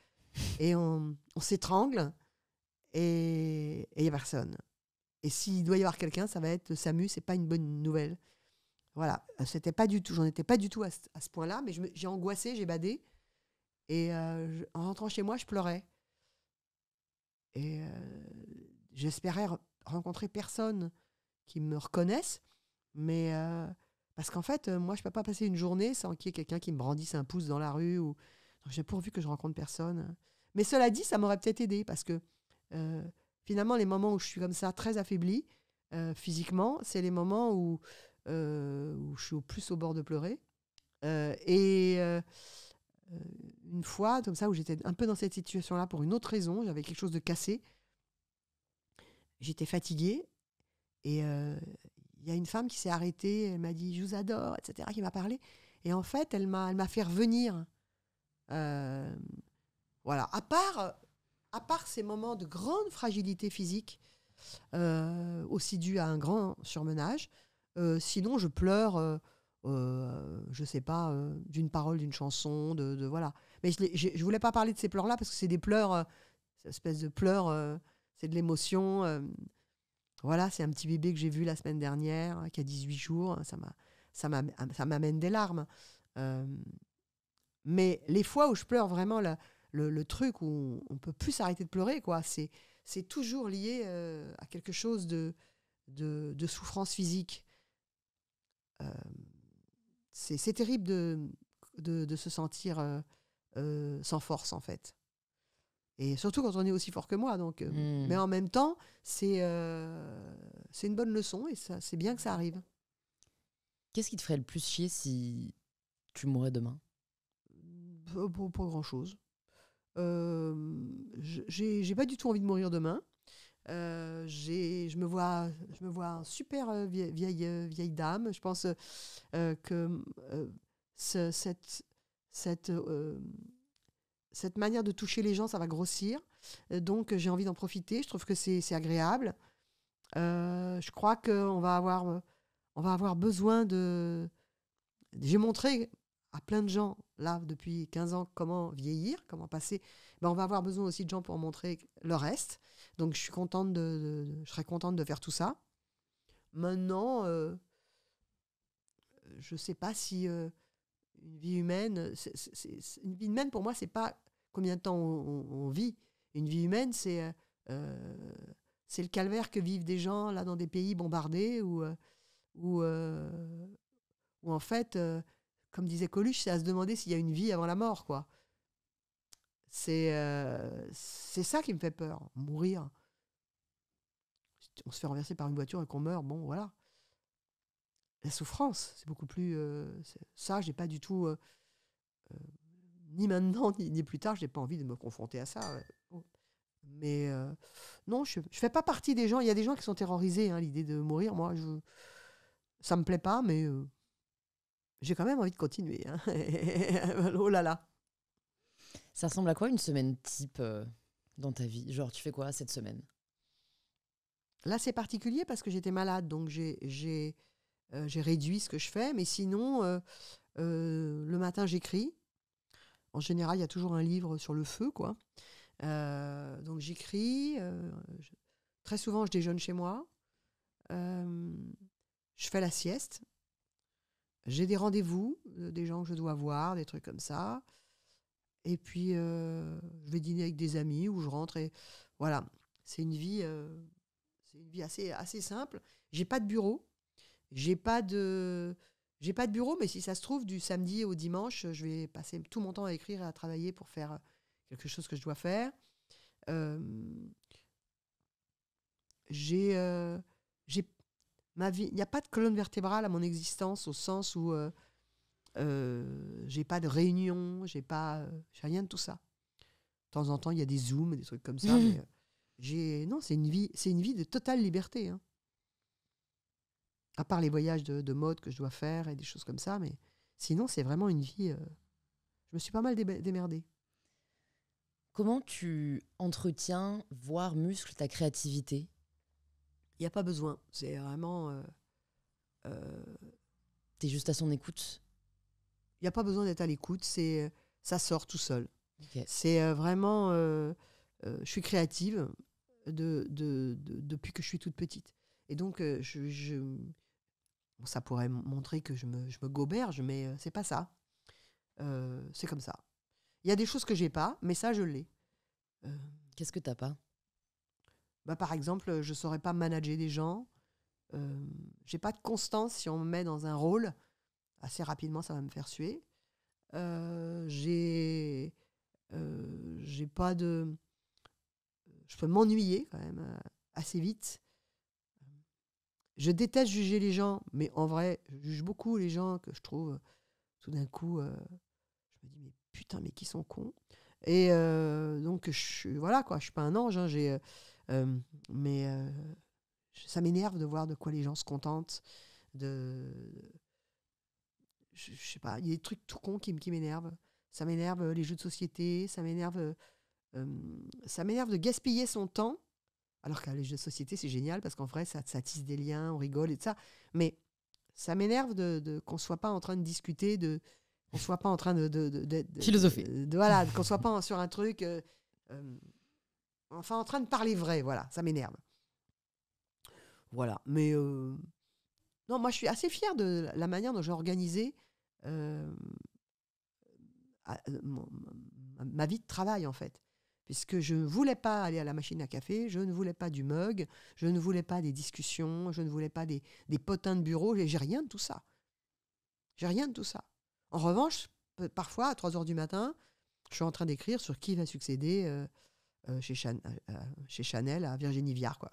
et on s'étrangle et il n'y a personne. Et s'il doit y avoir quelqu'un, ça va être le SAMU, c'est pas une bonne nouvelle. Voilà, j'en étais pas du tout à ce point-là, mais j'ai angoissé, j'ai badé. Et en rentrant chez moi, je pleurais. Et j'espérais rencontrer personne qui me reconnaisse, mais parce qu'en fait, moi, je peux pas passer une journée sans qu'il y ait quelqu'un qui me brandisse un pouce dans la rue. Donc, j'ai pourvu que je rencontre personne. Mais cela dit, ça m'aurait peut-être aidé parce que finalement, les moments où je suis comme ça, très affaiblie physiquement, c'est les moments où je suis au plus au bord de pleurer. Une fois, comme ça, où j'étais un peu dans cette situation-là pour une autre raison, j'avais quelque chose de cassé. J'étais fatiguée et il y a une femme qui s'est arrêtée, elle m'a dit « je vous adore », etc., qui m'a parlé. Et en fait, elle m'a fait revenir. Voilà. À part ces moments de grande fragilité physique, aussi dû à un grand surmenage, sinon je pleure, je sais pas, d'une parole d'une chanson, voilà. Mais je voulais pas parler de ces pleurs-là parce que c'est des pleurs, cette espèce de pleurs, c'est de l'émotion. Voilà, c'est un petit bébé que j'ai vu la semaine dernière, qui a 18 jours. Ça m'amène des larmes. Euh, mais les fois où je pleure vraiment, le truc où on peut plus s'arrêter de pleurer, quoi, c'est toujours lié à quelque chose de souffrance physique. Euh, c'est terrible de se sentir sans force, en fait. Et surtout quand on est aussi fort que moi. Donc, mais en même temps, c'est une bonne leçon et c'est bien que ça arrive. Qu'est-ce qui te ferait le plus chier si tu mourais demain? Pas grand-chose. J'ai pas du tout envie de mourir demain. Je me vois un super vieille dame. Je pense que cette manière de toucher les gens, ça va grossir. Donc, j'ai envie d'en profiter. Je trouve que c'est agréable. Je crois qu'on va avoir besoin de... J'ai montré à plein de gens, là, depuis 15 ans, comment vieillir, comment passer. Ben, on va avoir besoin aussi de gens pour montrer le reste. Donc, je serais contente de faire tout ça. Maintenant, je ne sais pas si une vie humaine... une vie humaine, pour moi, c'est pas combien de temps on vit. Une vie humaine, c'est le calvaire que vivent des gens là dans des pays bombardés où en fait, comme disait Coluche, c'est à se demander s'il y a une vie avant la mort, quoi. C'est ça qui me fait peur, mourir. On se fait renverser par une voiture et qu'on meurt, bon, voilà. La souffrance, c'est beaucoup plus... ça, j'ai pas du tout... ni maintenant, ni plus tard, j'ai pas envie de me confronter à ça. Mais non, je fais pas partie des gens... Il y a des gens qui sont terrorisés, hein, l'idée de mourir. Moi, ça me plaît pas, mais j'ai quand même envie de continuer. Hein. Oh là là. Ça ressemble à quoi une semaine type dans ta vie? Genre, tu fais quoi cette semaine? Là, c'est particulier parce que j'étais malade, donc j'ai réduit ce que je fais. Mais sinon, le matin, j'écris. En général, il y a toujours un livre sur le feu, quoi. Donc, j'écris. Très souvent, je déjeune chez moi. Je fais la sieste. J'ai des rendez-vous, des gens que je dois voir, des trucs comme ça. Et puis, je vais dîner avec des amis ou je rentre et voilà. C'est une vie assez simple. J'ai pas de bureau. J'ai pas de bureau, mais si ça se trouve, du samedi au dimanche, je vais passer tout mon temps à écrire et à travailler pour faire quelque chose que je dois faire. Ma vie, il n'y a pas de colonne vertébrale à mon existence au sens où j'ai pas de réunion, j'ai rien de tout ça. De temps en temps, il y a des zooms, des trucs comme ça, mais non, c'est une vie de totale liberté. Hein. À part les voyages de mode que je dois faire et des choses comme ça, mais sinon, c'est vraiment une vie. Je me suis pas mal démerdée. Comment tu entretiens, voire muscles ta créativité? Il n'y a pas besoin. C'est vraiment. T'es juste à son écoute? Il n'y a pas besoin d'être à l'écoute. Ça sort tout seul. Okay. C'est vraiment. Je suis créative depuis que je suis toute petite. Et donc, ça pourrait montrer que je me goberge, mais c'est pas ça. C'est comme ça. Il y a des choses que j'ai pas, mais ça, je l'ai. Qu'est-ce que t'as pas? Par exemple, je saurais pas manager des gens. J'ai pas de constance si on me met dans un rôle. Assez rapidement, ça va me faire suer. J'ai pas de... Je peux m'ennuyer quand même assez vite. Je déteste juger les gens, mais en vrai, je juge beaucoup les gens que je trouve, tout d'un coup, je me dis, mais putain, mais qui sont cons. Et donc, voilà, quoi, je suis pas un ange, hein, mais ça m'énerve de voir de quoi les gens se contentent. je sais pas, il y a des trucs tout cons qui m'énervent. Ça m'énerve les jeux de société, ça m'énerve de gaspiller son temps. Alors que les jeux de société, c'est génial parce qu'en vrai, ça tisse des liens, on rigole et tout ça. Mais ça m'énerve qu'on ne soit pas en train de discuter, qu'on ne soit pas en train de philosopher. Voilà, qu'on ne soit pas sur un truc... enfin, en train de parler vrai, voilà, ça m'énerve. Voilà, mais... non, moi, je suis assez fière de la manière dont j'ai organisé ma vie de travail, en fait. Puisque je ne voulais pas aller à la machine à café, je ne voulais pas du mug, je ne voulais pas des discussions, je ne voulais pas des potins de bureau, j'ai rien de tout ça. J'ai rien de tout ça. En revanche, parfois, à 3 heures du matin, je suis en train d'écrire sur qui va succéder chez Chanel à Virginie Viard, quoi.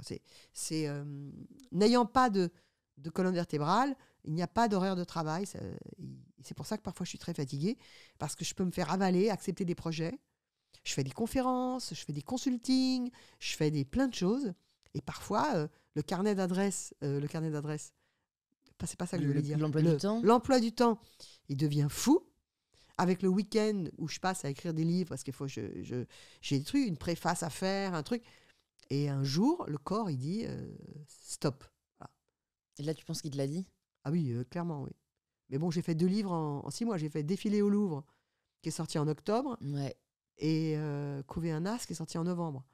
N'ayant pas de colonne vertébrale, il n'y a pas d'horaire de travail. C'est pour ça que parfois je suis très fatiguée, parce que je peux me faire avaler, accepter des projets. Je fais des conférences, je fais des consultings, je fais plein de choses. Et parfois, le carnet d'adresses, c'est pas ça que je voulais dire. L'emploi du temps, il devient fou. Avec le week-end où je passe à écrire des livres, parce qu'il faut j'ai des trucs, une préface à faire, un truc. Et un jour, le corps, il dit stop. Voilà. Et là, tu penses qu'il te l'a dit ? Ah oui, clairement, oui. Mais bon, j'ai fait 2 livres en 6 mois. J'ai fait Défilé au Louvre, qui est sorti en octobre. Ouais. Et Couver un as, qui est sorti en novembre.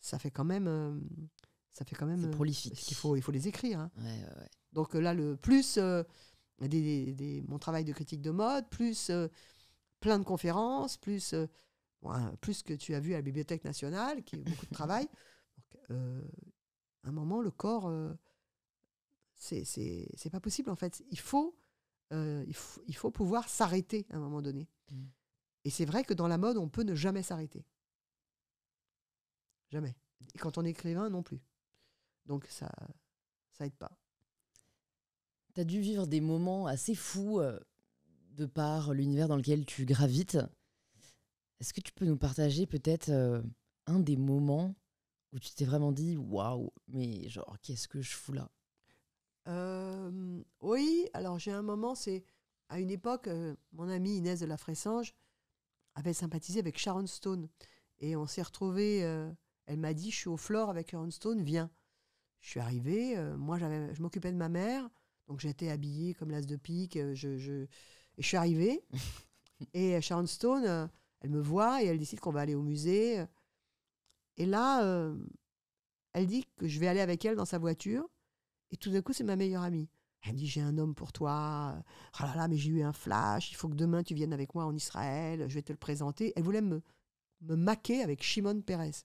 Ça fait quand même... C'est prolifique. Parce il faut les écrire. Hein. Ouais. Donc là, le plus mon travail de critique de mode, plus plein de conférences, plus que tu as vu à la Bibliothèque nationale, qui est beaucoup de travail. Donc, à un moment, le corps, c'est pas possible en fait. Il faut pouvoir s'arrêter à un moment donné. Et c'est vrai que dans la mode, on peut ne jamais s'arrêter. Jamais. Et quand on est écrivain, non plus. Donc ça aide pas. Tu as dû vivre des moments assez fous de par l'univers dans lequel tu gravites. Est-ce que tu peux nous partager peut-être un des moments où tu t'es vraiment dit « Waouh, mais genre, qu'est-ce que je fous là ?» Oui, alors j'ai un moment, c'est à une époque, mon amie Inès de la Fressange avait sympathisé avec Sharon Stone. Et on s'est retrouvés, elle m'a dit « Je suis au Flore avec Sharon Stone, viens ». Je suis arrivée, moi je m'occupais de ma mère, donc j'étais habillée comme l'as de pique, et je suis arrivée, et Sharon Stone, elle me voit et elle décide qu'on va aller au musée. Et là, elle dit que je vais aller avec elle dans sa voiture, et tout d'un coup, c'est ma meilleure amie. Elle me dit, j'ai un homme pour toi, oh là là, mais j'ai eu un flash, il faut que demain tu viennes avec moi en Israël, je vais te le présenter. Elle voulait me maquer avec Shimon Peres.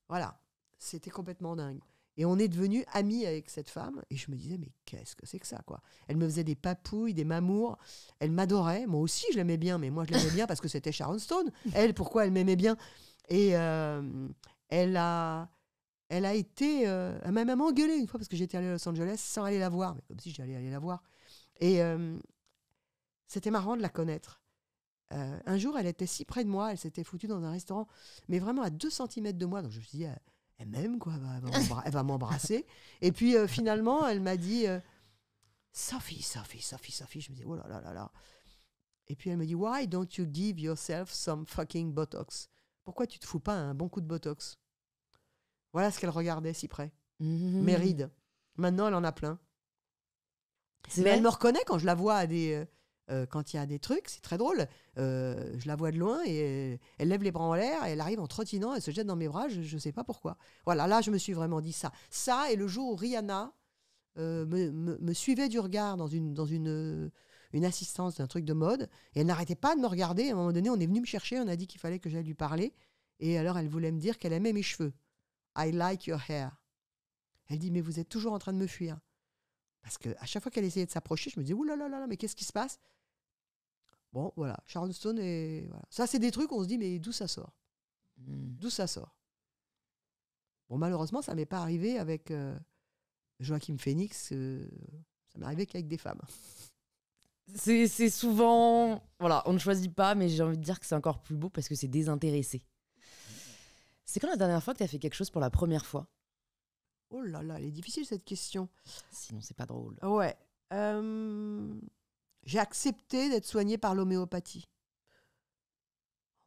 Voilà, c'était complètement dingue. Et on est devenus amis avec cette femme. Et je me disais, mais qu'est-ce que c'est que ça, quoi ? Elle me faisait des papouilles, des mamours. Elle m'adorait. Moi aussi, je l'aimais bien. Mais moi, je l'aimais bien parce que c'était Sharon Stone. Elle, pourquoi elle m'aimait bien ? Et elle a été... elle m'a même engueulée une fois parce que j'étais allée à Los Angeles sans aller la voir. Mais comme si j'allais aller la voir. Et c'était marrant de la connaître. Un jour, elle était si près de moi. Elle s'était foutue dans un restaurant, mais vraiment à 2 centimètres de moi. Donc, je me suis dit... elle m'aime, quoi, elle va m'embrasser. Et puis, finalement, elle m'a dit Sophie. Je me dis, oh là là là là. Et puis, elle me dit, why don't you give yourself some fucking Botox ? Pourquoi tu te fous pas un bon coup de Botox ? Voilà ce qu'elle regardait si près. Mes rides. Maintenant, elle en a plein. Mais elle me reconnaît quand je la vois quand il y a des trucs, c'est très drôle. Je la vois de loin et elle lève les bras en l'air et elle arrive en trottinant, elle se jette dans mes bras, je ne sais pas pourquoi. Voilà, là, je me suis vraiment dit ça. Ça, et le jour où Rihanna me suivait du regard dans une assistance d'un truc de mode, et elle n'arrêtait pas de me regarder. À un moment donné, on est venu me chercher, on a dit qu'il fallait que j'aille lui parler, et alors elle voulait me dire qu'elle aimait mes cheveux. I like your hair. Elle dit, mais vous êtes toujours en train de me fuir. Parce qu'à chaque fois qu'elle essayait de s'approcher, je me disais, ouh là là là, mais qu'est-ce qui se passe ? Bon, voilà, Sharon Stone, et voilà. Ça, c'est des trucs où on se dit, mais d'où ça sort ? D'où ça sort ? Bon, malheureusement, ça ne m'est pas arrivé avec Joachim Phoenix. Ça m'est arrivé qu'avec des femmes. C'est souvent... Voilà, on ne choisit pas, mais j'ai envie de dire que c'est encore plus beau parce que c'est désintéressé. C'est quand la dernière fois que tu as fait quelque chose pour la première fois ? Oh là là, elle est difficile cette question. Sinon, c'est pas drôle. Ouais. j'ai accepté d'être soignée par l'homéopathie.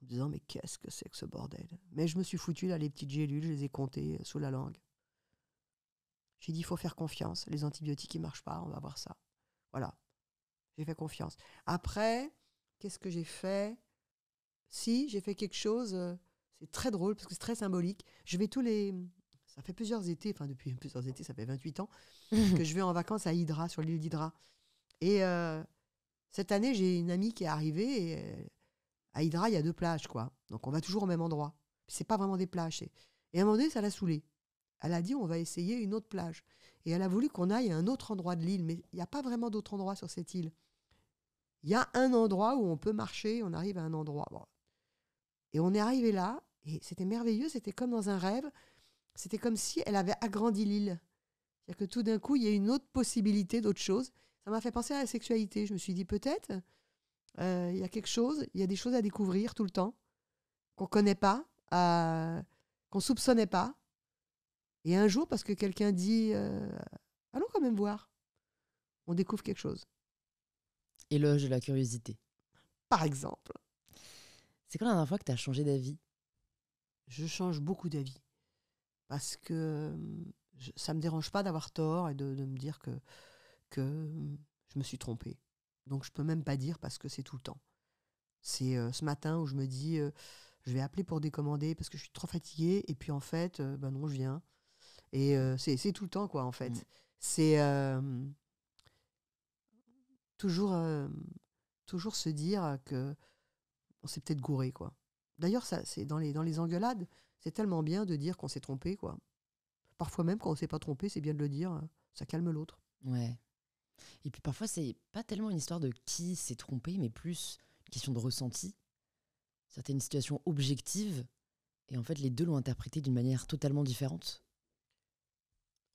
En me disant, mais qu'est-ce que c'est que ce bordel? Mais je me suis foutu là, les petites gélules, je les ai comptées sous la langue. J'ai dit, il faut faire confiance. Les antibiotiques, ils ne marchent pas, on va voir ça. Voilà, j'ai fait confiance. Après, qu'est-ce que j'ai fait? Si, j'ai fait quelque chose, c'est très drôle, parce que c'est très symbolique. Je vais ça fait plusieurs étés, enfin depuis plusieurs étés, ça fait 28 ans, que je vais en vacances à Hydra, sur l'île d'Hydra. Et cette année, j'ai une amie qui est arrivée, et à Hydra, il y a 2 plages, quoi. Donc on va toujours au même endroit. C'est pas vraiment des plages. Et à un moment donné, ça l'a saoulée. Elle a dit, on va essayer une autre plage. Et elle a voulu qu'on aille à un autre endroit de l'île, mais il n'y a pas vraiment d'autre endroit sur cette île. Il y a un endroit où on peut marcher, on arrive à un endroit. Bon. Et on est arrivé là, et c'était merveilleux, c'était comme dans un rêve. C'était comme si elle avait agrandi l'île. C'est-à-dire que tout d'un coup, il y a une autre possibilité, d'autre chose. Ça m'a fait penser à la sexualité. Je me suis dit, peut-être, il y a quelque chose, il y a des choses à découvrir tout le temps, qu'on ne connaît pas, qu'on ne soupçonnait pas. Et un jour, parce que quelqu'un dit, allons quand même voir, on découvre quelque chose. Éloge de la curiosité. Par exemple. C'est quand la dernière fois que tu as changé d'avis? Je change beaucoup d'avis. Parce que ça ne me dérange pas d'avoir tort et de me dire que je me suis trompée. Donc je ne peux même pas dire parce que c'est tout le temps. C'est ce matin où je me dis, je vais appeler pour décommander parce que je suis trop fatiguée. Et puis en fait, ben non, je viens. Et c'est tout le temps, quoi, en fait. C'est toujours se dire que on s'est peut-être gouré, quoi. D'ailleurs, ça, c'est dans les engueulades, c'est tellement bien de dire qu'on s'est trompé, quoi. Parfois même, quand on ne s'est pas trompé, c'est bien de le dire, ça calme l'autre. Ouais. Et puis parfois, c'est pas tellement une histoire de qui s'est trompé, mais plus une question de ressenti. C'était une situation objective, et en fait, les deux l'ont interprétée d'une manière totalement différente.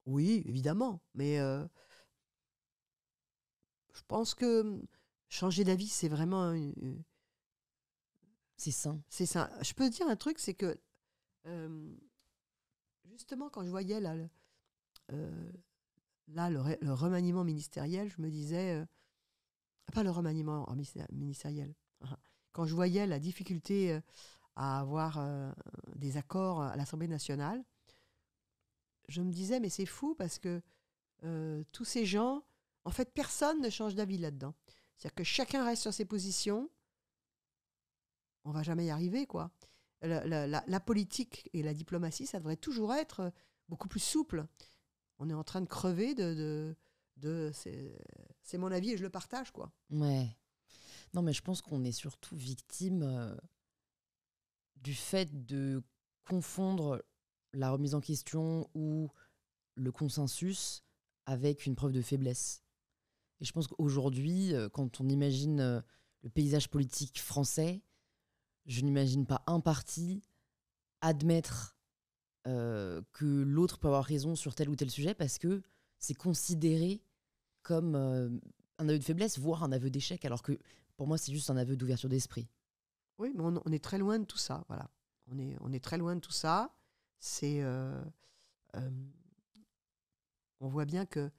Oui, évidemment, mais je pense que changer d'avis, c'est vraiment... C'est sain. C'est ça. Je peux dire un truc, c'est que justement, quand je voyais là, le remaniement ministériel, je me disais... pas le remaniement ministériel. Quand je voyais la difficulté à avoir des accords à l'Assemblée nationale, je me disais, mais c'est fou parce que tous ces gens, en fait, personne ne change d'avis là-dedans. C'est-à-dire que chacun reste sur ses positions. On ne va jamais y arriver, quoi. La politique et la diplomatie, ça devrait toujours être beaucoup plus souple. On est en train de crever c'est mon avis et je le partage, quoi. Ouais. Non, mais je pense qu'on est surtout victime du fait de confondre la remise en question ou le consensus avec une preuve de faiblesse. Et je pense qu'aujourd'hui, quand on imagine le paysage politique français, je n'imagine pas un parti admettre que l'autre peut avoir raison sur tel ou tel sujet parce que c'est considéré comme un aveu de faiblesse, voire un aveu d'échec, alors que pour moi, c'est juste un aveu d'ouverture d'esprit. Oui, mais on est très loin de tout ça, voilà. On est très loin de tout ça. C'est... on voit bien que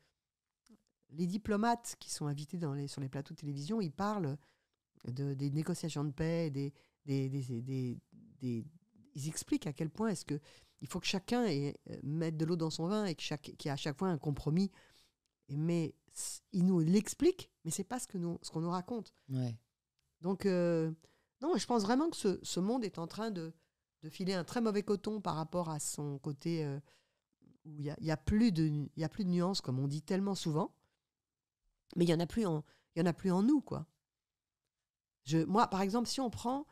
les diplomates qui sont invités sur les plateaux de télévision, ils parlent des négociations de paix, ils expliquent à quel point est-ce que il faut que chacun mette de l'eau dans son vin et qu'il y ait à chaque fois un compromis. Mais ils nous l'expliquent, mais c'est pas ce qu'on nous raconte. Ouais. Donc, non, je pense vraiment que ce monde est en train de filer un très mauvais coton par rapport à son côté où il y a plus de nuances, comme on dit tellement souvent. Mais il y en a plus en nous, quoi. Moi, par exemple, si on prend,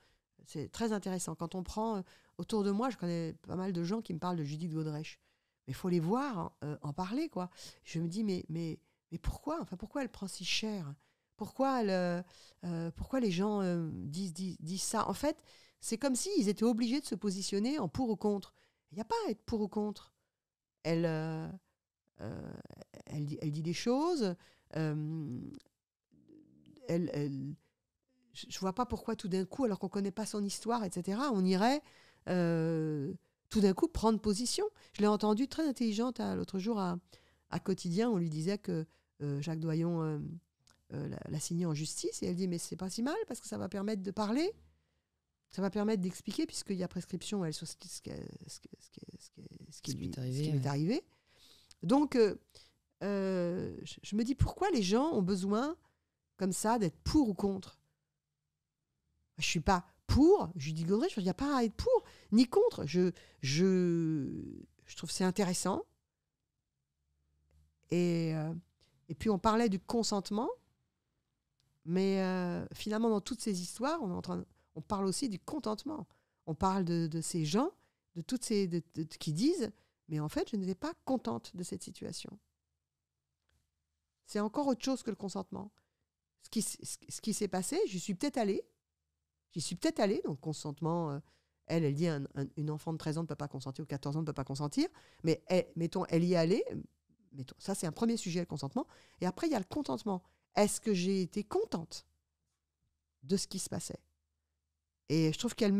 c'est très intéressant, quand on prend autour de moi, je connais pas mal de gens qui me parlent de Judith Godrèche. Mais il faut les voir, en parler, quoi. Je me dis, mais pourquoi? Enfin, pourquoi elle prend si cher? Pourquoi les gens disent ça? En fait, c'est comme s'ils étaient obligés de se positionner en pour ou contre. Il n'y a pas à être pour ou contre. Elle dit des choses. Je vois pas pourquoi tout d'un coup, alors qu'on connaît pas son histoire, etc., on irait tout d'un coup prendre position. Je l'ai entendue très intelligente l'autre jour à Quotidien. On lui disait que Jacques Doyon la signer en justice. Et elle dit, mais c'est pas si mal, parce que ça va permettre de parler, ça va permettre d'expliquer, puisqu'il y a prescription, elle, sur ce qui lui est arrivé. Donc, je me dis, pourquoi les gens ont besoin, comme ça, d'être pour ou contre? Je ne suis pas pour, Judith Godrèche, il n'y a pas à être pour, ni contre. Je trouve que c'est intéressant. Et puis, on parlait du consentement, mais finalement, dans toutes ces histoires, on parle aussi du contentement. On parle de ces gens, de toutes ces qui disent, mais en fait, je n'étais pas contente de cette situation. C'est encore autre chose que le consentement. Ce qui s'est passé, j'y suis peut-être allée, donc consentement, elle dit une enfant de 13 ans ne peut pas consentir, ou 14 ans ne peut pas consentir, mais mettons, elle y est allée, ça c'est un premier sujet, le consentement, et après il y a le contentement. Est-ce que j'ai été contente de ce qui se passait? Et je trouve qu'elle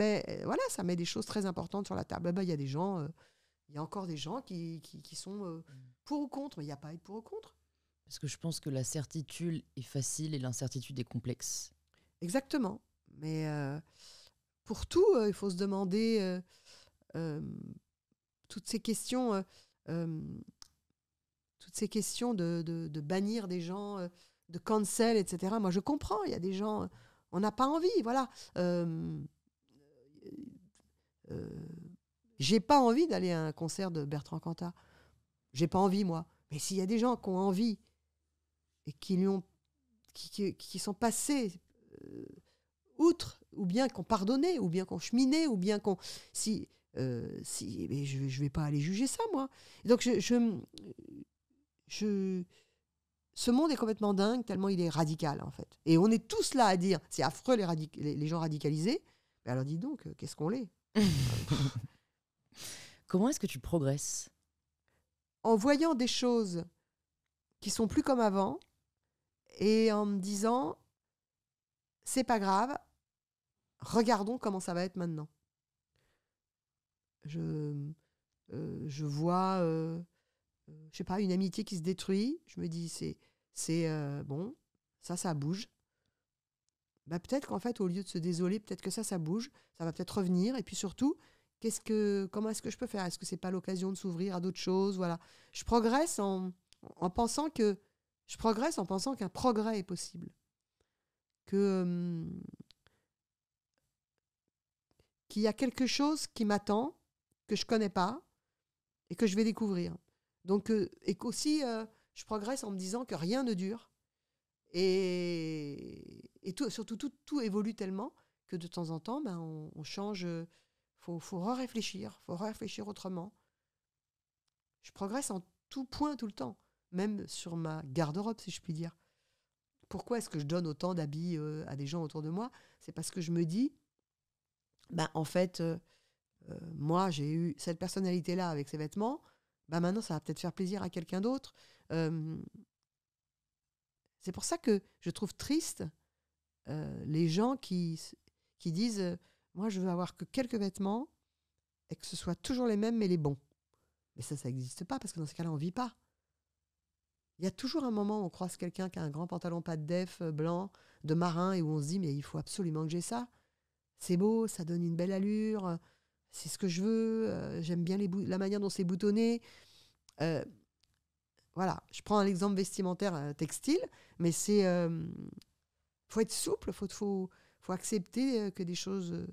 ça met des choses très importantes sur la table. Il y a des gens, il y a encore des gens qui sont pour ou contre, mais il n'y a pas à être pour ou contre. Parce que je pense que la certitude est facile et l'incertitude est complexe. Exactement. Mais pour tout, il faut se demander toutes ces questions de bannir des gens, de cancel, etc. Moi, je comprends. Il y a des gens, on n'a pas envie. Voilà. J'ai pas envie d'aller à un concert de Bertrand Cantat. J'ai pas envie, moi. Mais s'il y a des gens qui ont envie et qui sont passés outre, ou bien qu'on pardonnait, ou bien qu'on cheminait, ou bien qu'on... mais je vais pas aller juger ça, moi. Donc, ce monde est complètement dingue, tellement il est radical, en fait. Et on est tous là à dire, c'est affreux les gens radicalisés. Mais alors, dis donc, qu'est-ce qu'on l'est? Comment est-ce que tu progresses? En voyant des choses qui sont plus comme avant, et en me disant, c'est pas grave, regardons comment ça va être maintenant. Je vois, je sais pas, une amitié qui se détruit. Je me dis, bon, ça bouge. Bah, peut-être qu'en fait, au lieu de se désoler, peut-être que ça bouge, ça va peut-être revenir. Et puis surtout, comment est-ce que je peux faire? Est-ce que c'est pas l'occasion de s'ouvrir à d'autres choses? Voilà. Je progresse en pensant qu'un progrès est possible. Qu'il y a quelque chose qui m'attend, que je connais pas, et que je vais découvrir. Donc, et qu'aussi, je progresse en me disant que rien ne dure. Et surtout, tout évolue tellement que de temps en temps, on change. Faut réfléchir autrement. Je progresse en tout point, tout le temps. Même sur ma garde-robe, si je puis dire. Pourquoi est-ce que je donne autant d'habits à des gens autour de moi? C'est parce que je me dis, en fait, moi, j'ai eu cette personnalité-là avec ces vêtements. Maintenant, ça va peut-être faire plaisir à quelqu'un d'autre. C'est pour ça que je trouve triste les gens qui disent moi, je veux avoir que quelques vêtements et que ce soit toujours les mêmes, mais les bons. Mais ça n'existe pas, parce que dans ce cas-là, on ne vit pas. Il y a toujours un moment où on croise quelqu'un qui a un grand pantalon pas de def, blanc, de marin, et où on se dit, mais il faut absolument que j'ai ça. C'est beau, ça donne une belle allure, c'est ce que je veux, j'aime bien la manière dont c'est boutonné. Voilà, je prends un exemple vestimentaire textile, mais c'est... faut être souple, faut accepter que des choses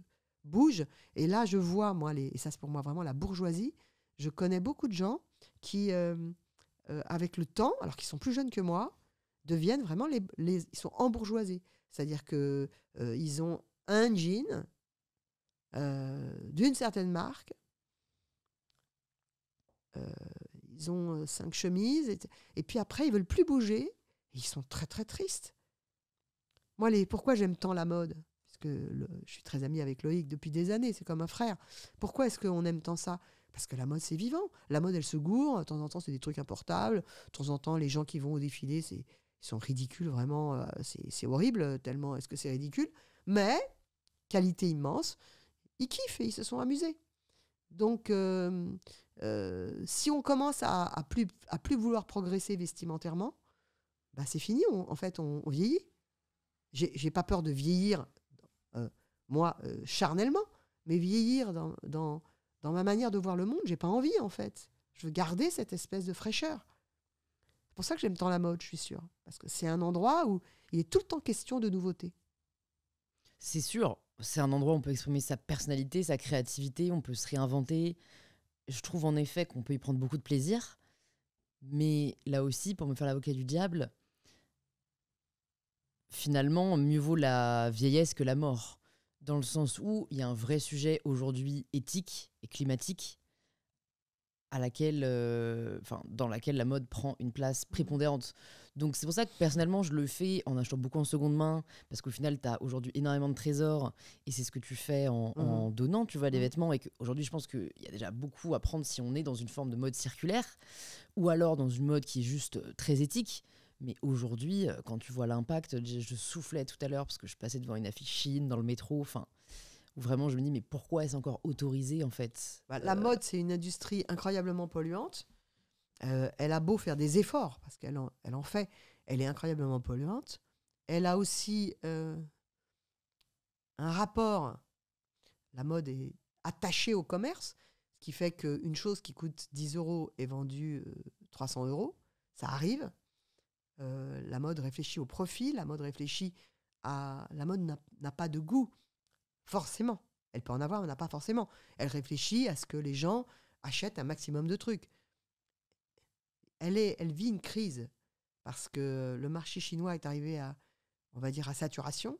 bougent. Et là, je vois, moi, et ça c'est pour moi vraiment la bourgeoisie, je connais beaucoup de gens qui, avec le temps, alors qu'ils sont plus jeunes que moi, deviennent vraiment ils sont embourgeoisés. C'est-à-dire qu'ils ont un jean d'une certaine marque, ils ont 5 chemises, et puis après, ils ne veulent plus bouger, et ils sont très, très tristes. Moi, pourquoi j'aime tant la mode? Parce que je suis très amie avec Loïc depuis des années, c'est comme un frère. Pourquoi est-ce qu'on aime tant ça? Parce que la mode, c'est vivant. La mode, elle se gourre. De temps en temps, c'est des trucs importables. De temps en temps, les gens qui vont au défilé, ils sont ridicules, vraiment. C'est horrible, tellement est-ce que c'est ridicule. Mais, qualité immense, ils kiffent et ils se sont amusés. Donc, si on commence à plus vouloir progresser vestimentairement, bah, c'est fini. En fait, on vieillit. J'ai pas peur de vieillir, moi, charnellement, mais vieillir dans ma manière de voir le monde, j'ai pas envie, en fait. Je veux garder cette espèce de fraîcheur. C'est pour ça que j'aime tant la mode, je suis sûre. Parce que c'est un endroit où il est tout le temps question de nouveauté. C'est sûr, c'est un endroit où on peut exprimer sa personnalité, sa créativité, on peut se réinventer. Je trouve en effet qu'on peut y prendre beaucoup de plaisir. Mais là aussi, pour me faire l'avocat du diable, finalement, mieux vaut la vieillesse que la mort. Dans le sens où il y a un vrai sujet aujourd'hui éthique et climatique dans laquelle la mode prend une place prépondérante. Donc c'est pour ça que personnellement, je le fais en achetant beaucoup en seconde main, parce qu'au final, tu as aujourd'hui énormément de trésors, et c'est ce que tu fais en donnant, tu vois, des vêtements, et qu'aujourd'hui, je pense qu'il y a déjà beaucoup à prendre si on est dans une forme de mode circulaire, ou alors dans une mode qui est juste très éthique. Mais aujourd'hui, quand tu vois l'impact, je soufflais tout à l'heure, parce que je passais devant une affiche Shein dans le métro, enfin... où vraiment je me dis mais pourquoi est-ce encore autorisé en fait? La mode, c'est une industrie incroyablement polluante. Elle a beau faire des efforts, parce qu'elle en fait, elle est incroyablement polluante. Elle a aussi un rapport, la mode est attachée au commerce, ce qui fait qu'une chose qui coûte 10 € est vendue 300 €. Ça arrive. La mode réfléchit au profit, la mode réfléchit à... La mode n'a pas de goût. Forcément. Elle peut en avoir, mais n'a pas forcément. Elle réfléchit à ce que les gens achètent un maximum de trucs. Elle vit une crise parce que le marché chinois est arrivé on va dire, à saturation.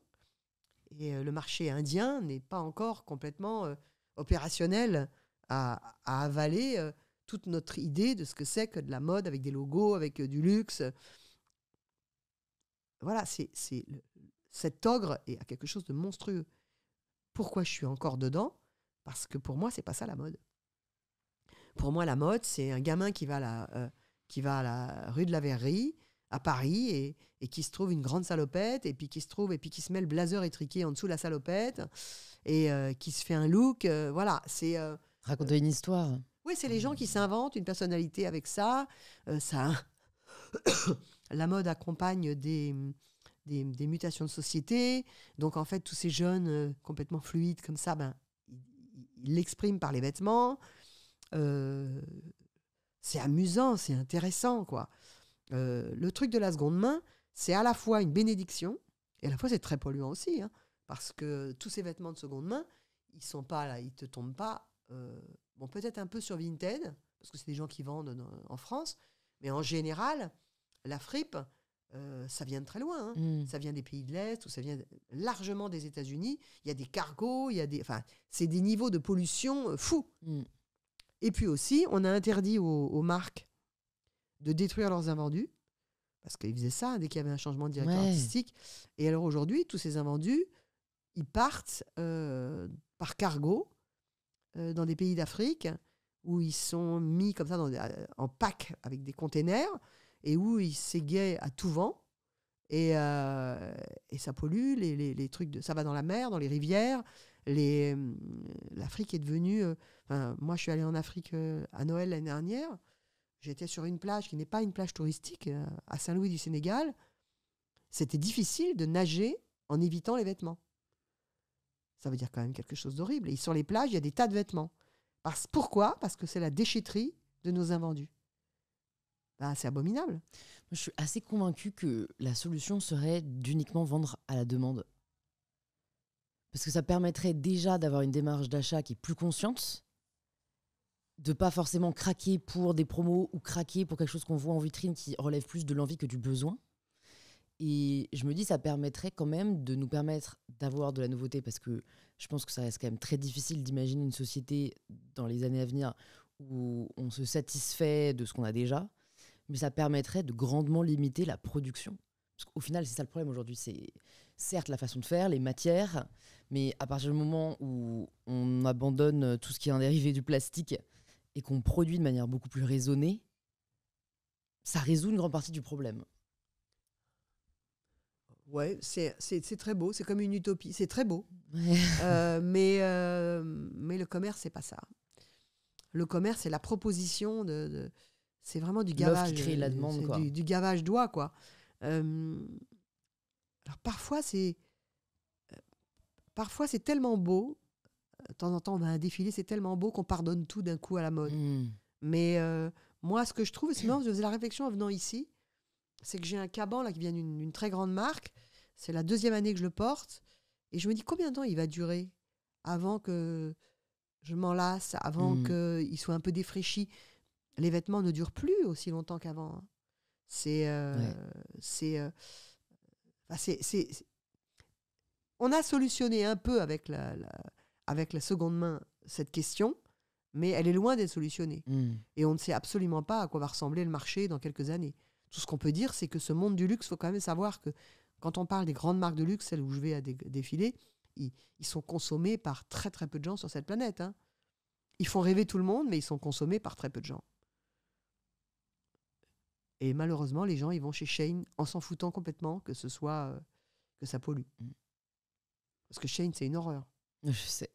Et le marché indien n'est pas encore complètement opérationnel à avaler toute notre idée de ce que c'est que de la mode avec des logos, avec du luxe. Voilà, cet ogre est quelque chose de monstrueux. Pourquoi je suis encore dedans? Parce que pour moi, c'est pas ça la mode. Pour moi, la mode, c'est un gamin qui va à la rue de la Verrerie, à Paris, et qui se trouve une grande salopette, et puis qui se met le blazer étriqué en dessous de la salopette, et qui se fait un look. Voilà, c'est... Raconter une histoire. Oui, c'est les gens qui s'inventent une personnalité avec ça. La mode accompagne des mutations de société. Donc, en fait, tous ces jeunes complètement fluides comme ça, ils l'expriment par les vêtements. C'est amusant, c'est intéressant, quoi. Le truc de la seconde main, c'est à la fois une bénédiction, et à la fois, c'est très polluant aussi, hein, parce que tous ces vêtements de seconde main, ils sont pas là, ils te tombent pas... bon, peut-être un peu sur Vinted, parce que c'est des gens qui vendent en France, mais en général, la fripe... ça vient de très loin. Hein. Ça vient des pays de l'Est, ou ça vient largement des États-Unis. Il y a des cargos, c'est des niveaux de pollution fous. Et puis aussi, on a interdit aux marques de détruire leurs invendus, parce qu'ils faisaient ça dès qu'il y avait un changement de directeur artistique. Et alors aujourd'hui, tous ces invendus, ils partent par cargo dans des pays d'Afrique, où ils sont mis comme ça en pack avec des containers, et où ils s'égaient à tout vent, et ça pollue, les trucs, ça va dans la mer, dans les rivières. L'Afrique est devenue... moi, je suis allée en Afrique à Noël l'année dernière. J'étais sur une plage qui n'est pas une plage touristique, à Saint-Louis du Sénégal. C'était difficile de nager en évitant les vêtements. Ça veut dire quand même quelque chose d'horrible. Et sur les plages, il y a des tas de vêtements. Pourquoi? Parce que c'est la déchetterie de nos invendus. C'est abominable. Je suis assez convaincue que la solution serait d'uniquement vendre à la demande. Parce que ça permettrait déjà d'avoir une démarche d'achat qui est plus consciente, de pas forcément craquer pour des promos ou craquer pour quelque chose qu'on voit en vitrine qui relève plus de l'envie que du besoin. Et je me dis, ça permettrait quand même de nous permettre d'avoir de la nouveauté, parce que je pense que ça reste quand même très difficile d'imaginer une société dans les années à venir où on se satisfait de ce qu'on a déjà. Mais ça permettrait de grandement limiter la production. Parce qu'au final, c'est ça le problème aujourd'hui. C'est certes la façon de faire, les matières, mais à partir du moment où on abandonne tout ce qui est un dérivé du plastique et qu'on produit de manière beaucoup plus raisonnée, ça résout une grande partie du problème. Ouais, c'est très beau. C'est comme une utopie. C'est très beau. Ouais. Mais le commerce, c'est pas ça. Le commerce, c'est la proposition c'est vraiment du gavage. L'offre qui crée la demande, quoi. Du gavage d'oie, quoi. Alors parfois c'est tellement beau. De temps en temps, on va à un défilé, c'est tellement beau qu'on pardonne tout d'un coup à la mode. Mais moi, ce que je trouve, et c'est marrant, je faisais la réflexion en venant ici, c'est que j'ai un caban là, qui vient d'une très grande marque. C'est la 2e année que je le porte. Et je me dis, combien de temps il va durer avant que je m'en lasse, avant qu'il soit un peu défraîchi. Les vêtements ne durent plus aussi longtemps qu'avant. Hein. On a solutionné un peu avec la seconde main cette question, mais elle est loin d'être solutionnée. Et on ne sait absolument pas à quoi va ressembler le marché dans quelques années. Tout ce qu'on peut dire, c'est que ce monde du luxe, il faut quand même savoir que quand on parle des grandes marques de luxe, celles où je vais à défiler, ils sont consommés par très très peu de gens sur cette planète. Hein. Ils font rêver tout le monde, mais ils sont consommés par très peu de gens. Et malheureusement, les gens, ils vont chez Shein en s'en foutant complètement que ça pollue. Parce que Shein, c'est une horreur. Je sais.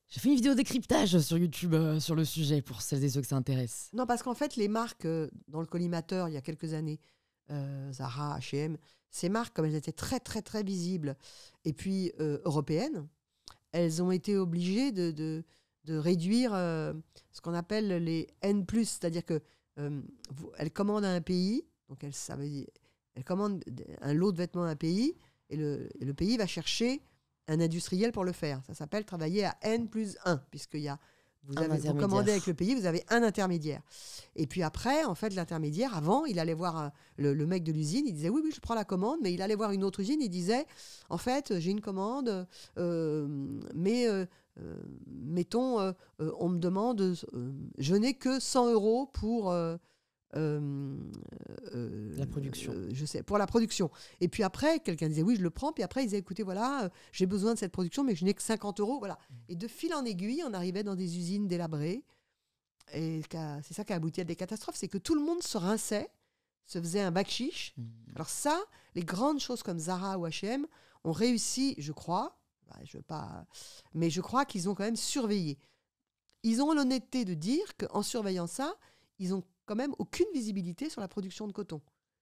J'ai fait une vidéo décryptage sur YouTube sur le sujet pour celles et ceux que ça intéresse. Non, parce qu'en fait, les marques dans le collimateur, il y a quelques années, Zara, H&M, ces marques, comme elles étaient très, très, très visibles, et puis européennes, elles ont été obligées de réduire ce qu'on appelle les N+, c'est-à-dire que elles commandent à un pays, donc elles commandent un lot de vêtements à un pays, et le pays va chercher un industriel pour le faire. Ça s'appelle travailler à N+1, puisque vous commandez avec le pays, vous avez un intermédiaire. Et puis après, en fait, l'intermédiaire, avant, il allait voir le mec de l'usine, il disait oui, je prends la commande, mais il allait voir une autre usine, il disait en fait, j'ai une commande, mais mettons, on me demande, je n'ai que 100 € pour la production. Pour la production. Et puis après, quelqu'un disait oui, je le prends. Puis après, il disait écoutez, voilà, j'ai besoin de cette production, mais je n'ai que 50 €. Voilà. Et de fil en aiguille, on arrivait dans des usines délabrées. Et c'est ça qui a abouti à des catastrophes, c'est que tout le monde se rinçait, se faisait un bac chiche. Alors ça, les grandes choses comme Zara ou H&M ont réussi, je crois, mais je crois qu'ils ont quand même surveillé. Ils ont l'honnêteté de dire qu'en surveillant ça, ils ont quand même aucune visibilité sur la production de coton.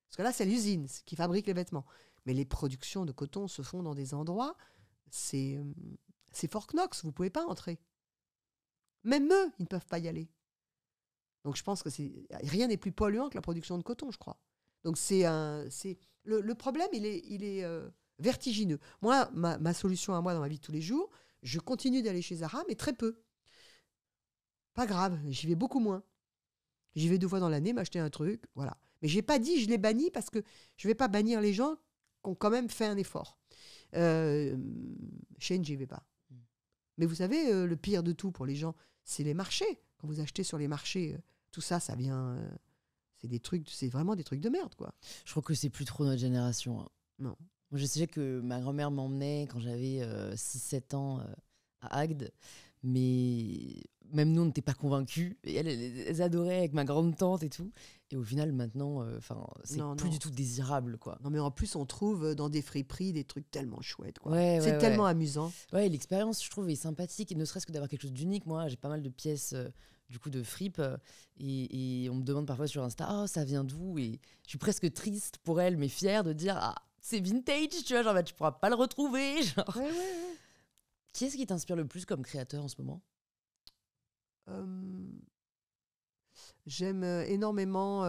Parce que là, c'est l'usine qui fabrique les vêtements. Mais les productions de coton se font dans des endroits, c'est Fort Knox, vous ne pouvez pas entrer. Même eux, ils ne peuvent pas y aller. Donc je pense que rien n'est plus polluant que la production de coton, je crois. Donc le problème, il est vertigineux. Moi, ma solution à moi dans ma vie de tous les jours, je continue d'aller chez Zara, mais très peu. Pas grave, j'y vais beaucoup moins. J'y vais 2 fois dans l'année m'acheter un truc, voilà. Mais j'ai pas dit je l'ai banni parce que je vais pas bannir les gens qui ont quand même fait un effort. Shein, j'y vais pas. Mais vous savez, le pire de tout pour les gens, c'est les marchés. Quand vous achetez sur les marchés, tout ça, ça vient... c'est vraiment des trucs de merde, quoi. Je crois que c'est plus trop notre génération. Hein. Non. Moi, je sais que ma grand-mère m'emmenait quand j'avais 6-7 ans à Agde. Mais même nous, on n'était pas convaincus. Et elles adoraient avec ma grande-tante et tout. Et au final, maintenant, c'est plus du tout désirable, quoi. Non, mais en plus, on trouve dans des friperies des trucs tellement chouettes, quoi. Ouais, c'est tellement amusant. Ouais, l'expérience, je trouve, est sympathique. Et ne serait-ce que d'avoir quelque chose d'unique. Moi, j'ai pas mal de pièces du coup de fripe. Et on me demande parfois sur Insta, oh, ça vient d'où? Et je suis presque triste pour elle, mais fière de dire, ah, c'est vintage, tu vois, genre, bah, tu pourras pas le retrouver. Genre. Ouais. Qui est-ce qui t'inspire le plus comme créateur en ce moment? J'aime énormément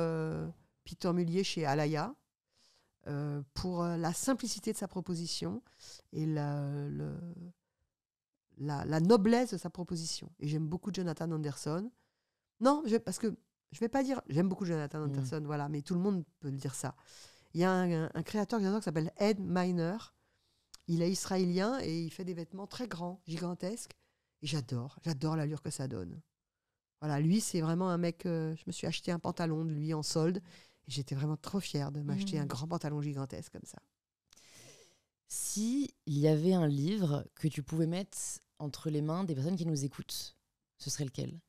Peter Mullier chez Alaya pour la simplicité de sa proposition et la noblesse de sa proposition. Et j'aime beaucoup Jonathan Anderson. Non, parce que je ne vais pas dire j'aime beaucoup Jonathan Anderson, voilà, mais tout le monde peut le dire ça. Il y a un créateur que j'adore qui s'appelle Ed Miner. Il est israélien et il fait des vêtements très grands, gigantesques. Et j'adore l'allure que ça donne. Voilà, lui, c'est vraiment un mec... je me suis acheté un pantalon de lui en solde. Et j'étais vraiment trop fière de m'acheter un grand pantalon gigantesque comme ça. Si il y avait un livre que tu pouvais mettre entre les mains des personnes qui nous écoutent, ce serait lequel?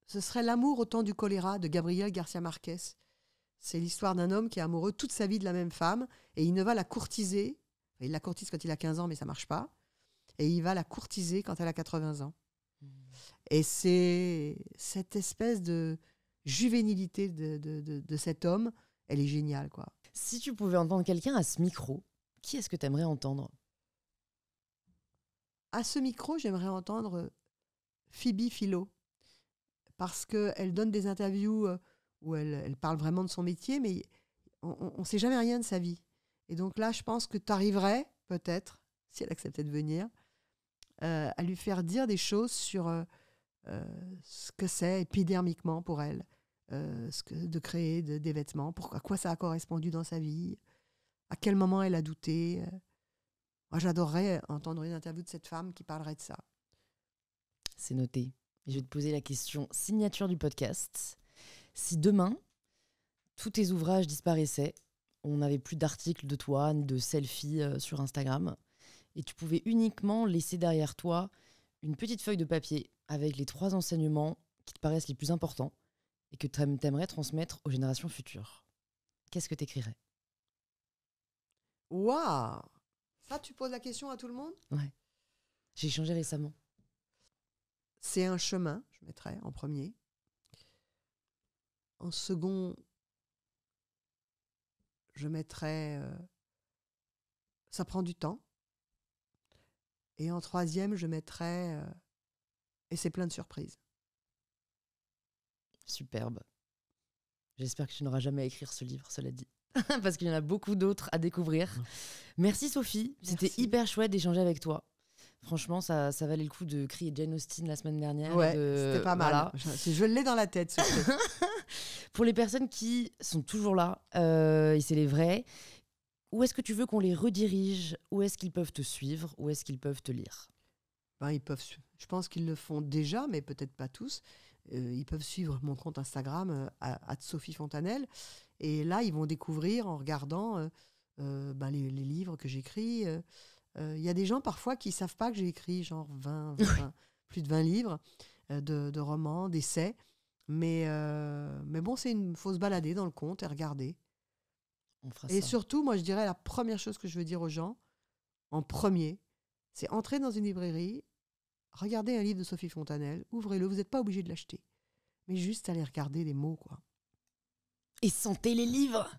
Ce serait L'amour au temps du choléra de Gabriel Garcia Marquez. C'est l'histoire d'un homme qui est amoureux toute sa vie de la même femme et il ne va la courtiser. Il la courtise quand il a 15 ans, mais ça ne marche pas. Et il va la courtiser quand elle a 80 ans. Et c'est cette espèce de juvénilité de cet homme, elle est géniale, quoi. Si tu pouvais entendre quelqu'un à ce micro, qui est-ce que tu aimerais entendre? À ce micro, j'aimerais entendre Phoebe Philo, parce qu'elle donne des interviews où elle parle vraiment de son métier, mais on ne sait jamais rien de sa vie. Et donc là, je pense que tu arriverais, peut-être, si elle acceptait de venir, à lui faire dire des choses sur ce que c'est épidermiquement pour elle, de créer des vêtements, à quoi ça a correspondu dans sa vie, à quel moment elle a douté. Moi, j'adorerais entendre une interview de cette femme qui parlerait de ça. C'est noté. Et je vais te poser la question signature du podcast. Si demain, tous tes ouvrages disparaissaient, on n'avait plus d'articles de toi, ni de selfies sur Instagram, et tu pouvais uniquement laisser derrière toi une petite feuille de papier avec les 3 enseignements qui te paraissent les plus importants et que tu aimerais transmettre aux générations futures, qu'est-ce que tu écrirais? Waouh! Ça, tu poses la question à tout le monde? Ouais. J'ai changé récemment. C'est un chemin, je mettrais en premier. En second, je mettrais ça prend du temps. Et en troisième, je mettrais et c'est plein de surprises. Superbe. J'espère que tu n'auras jamais à écrire ce livre, cela dit. Parce qu'il y en a beaucoup d'autres à découvrir. Merci Sophie, c'était Merci. hyper chouette d'échanger avec toi. Franchement, ça valait le coup de crier Jane Austen la semaine dernière. Ouais, c'était pas mal. Voilà. Je l'ai dans la tête, ce truc. Pour les personnes qui sont toujours là, et c'est les vrais, où est-ce que tu veux qu'on les redirige? Où est-ce qu'ils peuvent te suivre? Où est-ce qu'ils peuvent te lire? Je pense qu'ils le font déjà, mais peut-être pas tous. Ils peuvent suivre mon compte Instagram, @Sophie Fontanelle. Et là, ils vont découvrir en regardant les livres que j'écris. Il y a des gens parfois qui ne savent pas que j'ai écrit genre 20, plus de 20 livres de romans, d'essais. Mais bon, faut se balader dans le compte et regarder. On fera Et ça. surtout, moi, je dirais la première chose que je veux dire aux gens, en premier, c'est entrer dans une librairie, regardez un livre de Sophie Fontanelle, ouvrez-le, vous n'êtes pas obligé de l'acheter. Mais juste aller regarder les mots, quoi. Et sentez les livres,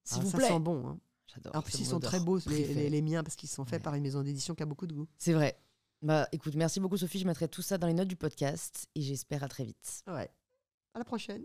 s'il vous ça plaît. sent bon, hein. J'adore. En plus, c'est ils mon sont odeur très beaux, préférée. les miens, parce qu'ils sont faits Ouais. par une maison d'édition qui a beaucoup de goût. C'est vrai. Bah, écoute, merci beaucoup Sophie. Je mettrai tout ça dans les notes du podcast et j'espère à très vite. Ouais. À la prochaine.